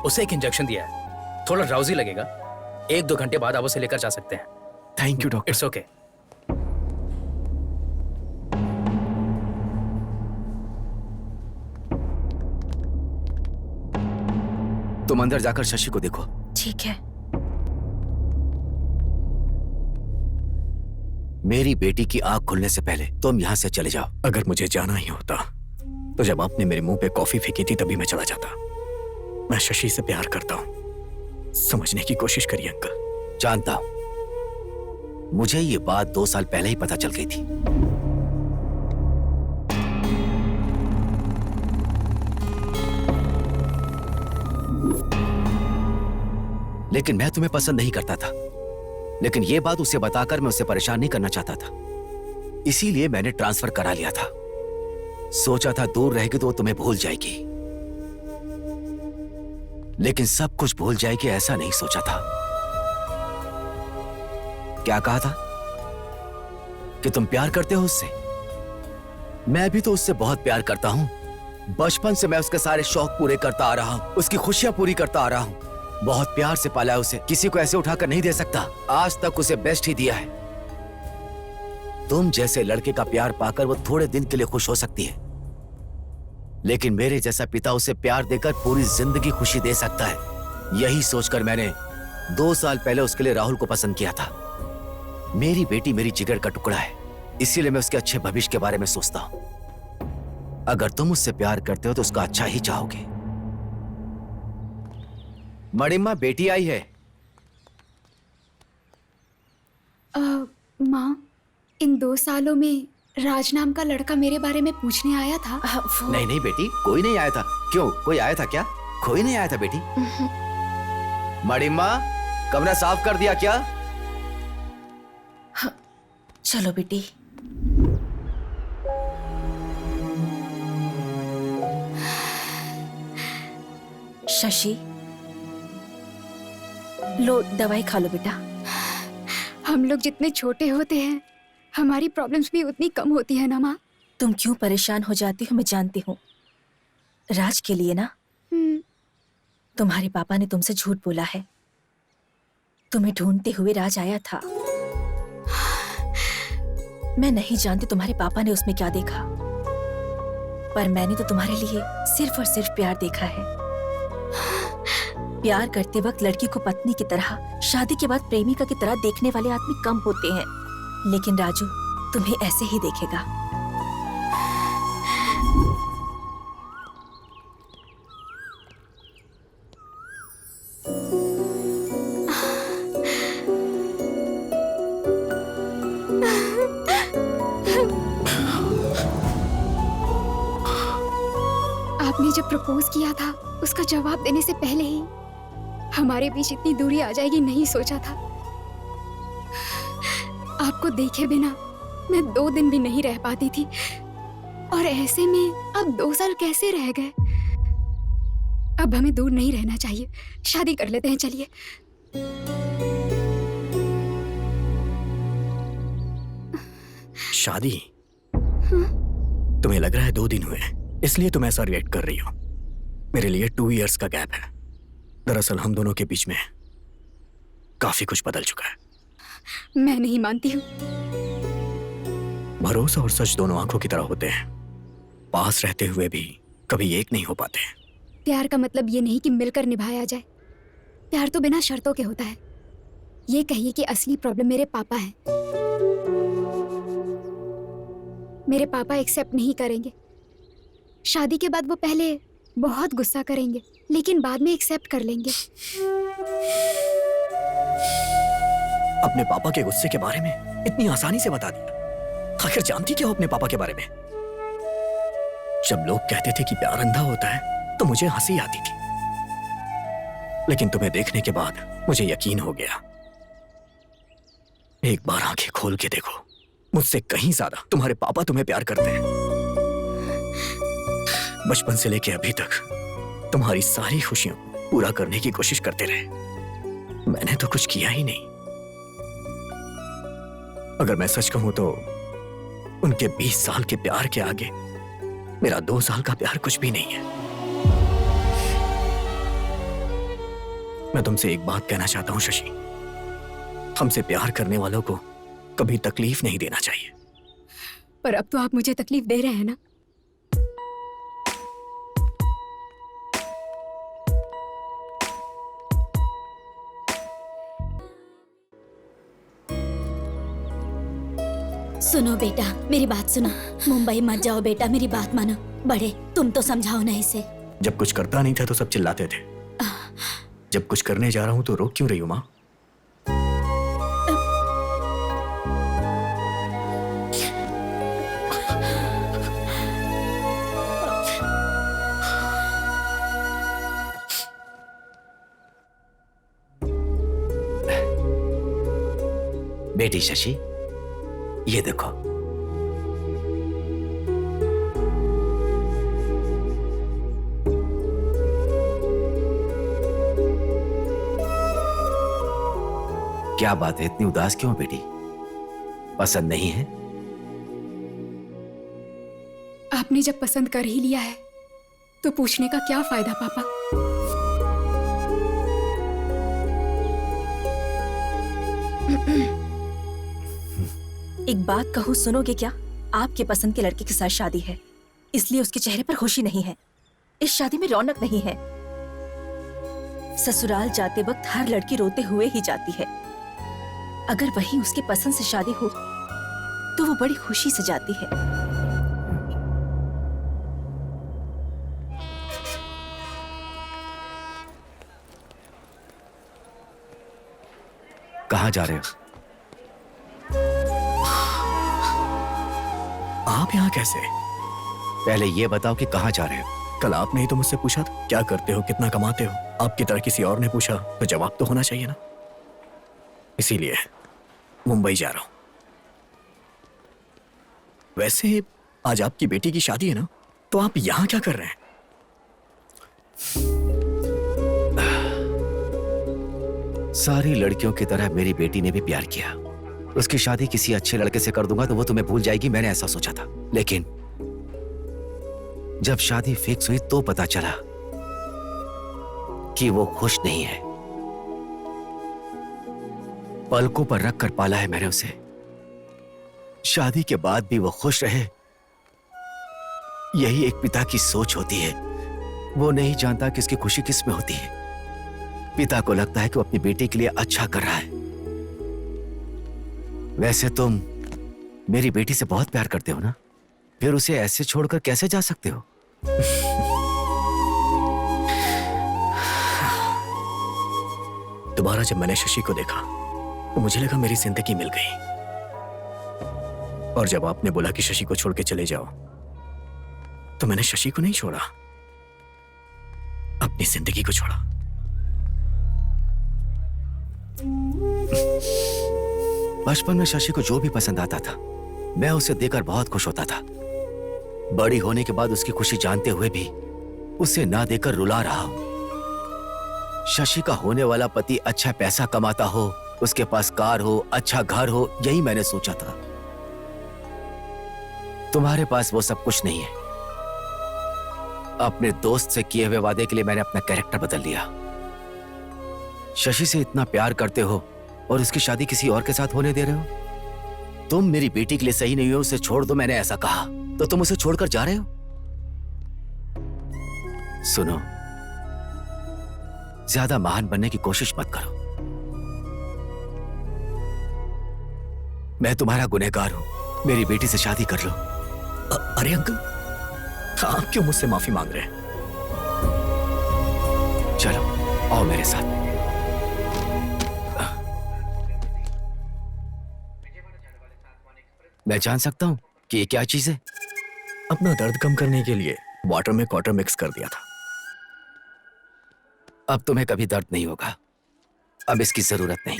उसे एक इंजेक्शन दिया है, थोड़ा ड्राउजी लगेगा। 1-2 घंटे बाद आप उसे लेकर जा सकते हैं। Thank you doctor. It's okay. तुम अंदर जाकर शशि को देखो। ठीक है। मेरी बेटी की आंख खुलने से पहले तुम यहाँ से चले जाओ। अगर मुझे जाना ही होता तो जब आपने मेरे मुंह पे कॉफी फेंकी थी तभी मैं चला जाता। मैं शशि से प्यार करता हूँ, समझने की कोशिश करिए अंकल। जानता हूं, मुझे ये बात 2 साल पहले ही पता चल गई थी। लेकिन मैं तुम्हें पसंद नहीं करता था। लेकिन ये बात उसे बताकर मैं उसे परेशान नहीं करना चाहता था, इसीलिए मैंने ट्रांसफर करा लिया था। सोचा था दूर रहेगी तो वो तुम्हें भूल जाएगी, लेकिन सब कुछ भूल जाएगी ऐसा नहीं सोचा था। क्या कहा था कि तुम प्यार करते हो उससे? मैं भी तो उससे बहुत प्यार करता हूं। बचपन से मैं उसके सारे शौक पूरे करता आ रहा हूं, उसकी खुशियां पूरी करता आ रहा हूं। बहुत प्यार से पाला है उसे, किसी को ऐसे उठाकर नहीं दे सकता। आज तक उसे बेस्ट ही दिया है। तुम जैसे लड़के का प्यार पाकर वो थोड़े दिन के लिए खुश हो सकती है, लेकिन मेरे जैसा पिता उसे प्यार देकर पूरी जिंदगी खुशी दे सकता है। यही सोचकर मैंने 2 साल पहले उसके लिए राहुल को पसंद किया था। मेरी बेटी मेरी जिगर का टुकड़ा है, इसीलिए मैं उसके अच्छे भविष्य के बारे में सोचता हूं। अगर तुम उससे प्यार करते हो तो उसका अच्छा ही चाहोगे। मणिम्मा, बेटी आई है। माँ, इन 2 सालों में राज नाम का लड़का मेरे बारे में पूछने आया था। नहीं नहीं बेटी, कोई नहीं आया था। क्यों, कोई आया था क्या? कोई नहीं आया था बेटी। मणिम्मा, कमरा साफ कर दिया क्या? हाँ, चलो बेटी। शशि, लो दवाई खा लो बेटा। हम लोग जितने छोटे होते हैं हमारी प्रॉब्लम्स भी उतनी कम होती है ना माँ। तुम क्यों परेशान हो जाती हो मैं जानती हूँ। राज के लिए ना, तुम्हारे पापा ने तुमसे झूठ बोला है। तुम्हें ढूंढते हुए राज आया था। मैं नहीं जानती तुम्हारे पापा ने उसमें क्या देखा, पर मैंने तो तुम्हारे लिए सिर्फ और सिर्फ प्यार देखा है। प्यार करते वक्त लड़की को पत्नी की तरह, शादी के बाद प्रेमिका की तरह देखने वाले आदमी कम होते हैं, लेकिन राजू तुम्हें ऐसे ही देखेगा। आपने जब प्रपोज किया था उसका जवाब देने से पहले ही हमारे बीच इतनी दूरी आ जाएगी नहीं सोचा था। आपको देखे बिना मैं 2 दिन भी नहीं रह पाती थी, और ऐसे में अब 2 साल कैसे रह गए। अब हमें दूर नहीं रहना चाहिए, शादी कर लेते हैं। चलिए। शादी? तुम्हें लग रहा है 2 दिन हुए इसलिए तुम ऐसा रिएक्ट कर रही हो। मेरे लिए 2 इयर्स का गैप है। दरअसल हम दोनों के बीच में काफी कुछ बदल चुका है। मैं नहीं मानती हूँ। भरोसा और सच दोनों आंखों की तरह होते हैं, पास रहते हुए भी कभी एक नहीं हो पाते। प्यार का मतलब ये नहीं कि मिलकर निभाया जाए। प्यार तो बिना शर्तों के होता है। ये कहिए कि असली प्रॉब्लम मेरे पापा है। मेरे पापा एक्सेप्ट नहीं करेंगे। शादी के बाद वो पहले बहुत गुस्सा करेंगे, लेकिन बाद में एक्सेप्ट कर लेंगे। अपने पापा के गुस्से के बारे में इतनी आसानी से बता दिया। आखिर जानती क्या हो अपने पापा के बारे में? जब लोग कहते थे कि प्यार अंधा होता है तो मुझे हंसी आती थी, लेकिन तुम्हें देखने के बाद मुझे यकीन हो गया। एक बार आंखें खोल के देखो, मुझसे कहीं ज्यादा तुम्हारे पापा तुम्हें प्यार करते हैं। बचपन से लेके अभी तक तुम्हारी सारी खुशियों को पूरा करने की कोशिश करते रहे। मैंने तो कुछ किया ही नहीं। अगर मैं सच कहूं तो उनके 20 साल के प्यार के आगे मेरा 2 साल का प्यार कुछ भी नहीं है। मैं तुमसे एक बात कहना चाहता हूं शशि, हमसे प्यार करने वालों को कभी तकलीफ नहीं देना चाहिए। पर अब तो आप मुझे तकलीफ दे रहे हैं ना। सुनो बेटा, मेरी बात सुनो। मुंबई मत जाओ बेटा, मेरी बात मानो। बड़े, तुम तो समझाओ ना इसे। जब कुछ करता नहीं था तो सब चिल्लाते थे, जब कुछ करने जा रहा हूं तो रोक क्यों रही हो मां? बेटी शशि, ये देखो। क्या बात है, इतनी उदास क्यों हो बेटी? पसंद नहीं है? आपने जब पसंद कर ही लिया है तो पूछने का क्या फायदा पापा? एक बात कहूँ, सुनोगे क्या? आपके पसंद के लड़के के साथ शादी है, इसलिए उसके चेहरे पर खुशी नहीं है। इस शादी में रौनक नहीं है। ससुराल जाते वक्त हर लड़की रोते हुए ही जाती है। अगर वही उसके पसंद से शादी हो तो वो बड़ी खुशी से जाती है। कहाँ जा रहे हो? आप यहाँ कैसे? पहले ये बताओ कि कहाँ जा रहे हो? कल आपने ही तो मुझसे पूछा था क्या करते हो, कितना कमाते हो। आपकी तरह किसी और ने पूछा तो जवाब तो होना चाहिए ना। इसीलिए मुंबई जा रहा हूं। वैसे आज आपकी बेटी की शादी है ना, तो आप यहां क्या कर रहे हैं? सारी लड़कियों की तरह मेरी बेटी ने भी प्यार किया। उसकी शादी किसी अच्छे लड़के से कर दूंगा तो वो तुम्हें भूल जाएगी, मैंने ऐसा सोचा था। लेकिन जब शादी फिक्स हुई तो पता चला कि वो खुश नहीं है। पलकों पर रख कर पाला है मैंने उसे। शादी के बाद भी वो खुश रहे, यही एक पिता की सोच होती है। वो नहीं जानता कि इसकी खुशी किस में होती है। पिता को लगता है कि वो अपनी बेटी के लिए अच्छा कर रहा है। वैसे तुम मेरी बेटी से बहुत प्यार करते हो ना, फिर उसे ऐसे छोड़कर कैसे जा सकते हो? दोबारा जब मैंने शशि को देखा तो मुझे लगा मेरी जिंदगी मिल गई। और जब आपने बोला कि शशि को छोड़ के चले जाओ, तो मैंने शशि को नहीं छोड़ा, अपनी जिंदगी को छोड़ा। बचपन में शशि को जो भी पसंद आता था मैं उसे देकर बहुत खुश होता था। बड़ी होने के बाद उसकी खुशी जानते हुए भी उसे ना देकर रुला रहा हूं। शशि का होने वाला पति अच्छा पैसा कमाता हो, उसके पास कार हो, अच्छा घर हो, यही मैंने सोचा था। तुम्हारे पास वो सब कुछ नहीं है। अपने दोस्त से किए हुए वादे के लिए मैंने अपना कैरेक्टर बदल लिया। शशि से इतना प्यार करते हो और उसकी शादी किसी और के साथ होने दे रहे हो? तुम मेरी बेटी के लिए सही नहीं हो, उसे छोड़ दो, मैंने ऐसा कहा तो तुम उसे छोड़कर जा रहे हो? सुनो, ज्यादा महान बनने की कोशिश मत करो। मैं तुम्हारा गुनहगार हूं, मेरी बेटी से शादी कर लो। अरे अंकल, आप क्यों मुझसे माफी मांग रहे हैं? चलो आओ मेरे साथ। मैं जान सकता हूं कि ये क्या चीज है? अपना दर्द कम करने के लिए वाटर में क्वार्टर मिक्स कर दिया था। अब तुम्हें कभी दर्द नहीं होगा, अब इसकी जरूरत नहीं।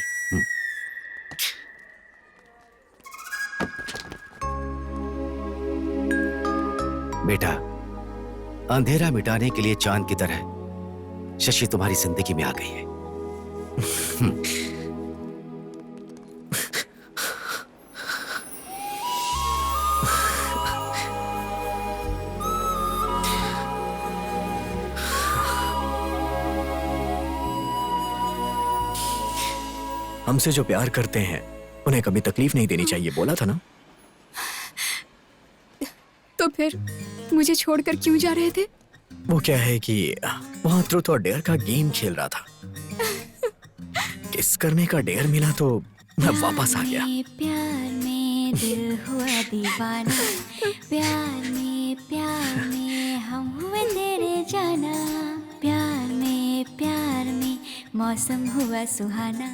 बेटा, अंधेरा मिटाने के लिए चांद की तरह शशि तुम्हारी जिंदगी में आ गई है। हमसे जो प्यार करते हैं उन्हें कभी तकलीफ नहीं देनी चाहिए, बोला था ना? तो फिर मुझे छोड़कर क्यों जा रहे थे? वो क्या है कि वहां ट्रूथ और डेयर का गेम खेल रहा था। किस करने का डेयर मिला तो मैं वापस आ गया। प्यार में दिल हुआ दीवाना, प्यार में हम हुए तेरे जाना, प्यार में मौसम हुआ सुहाना।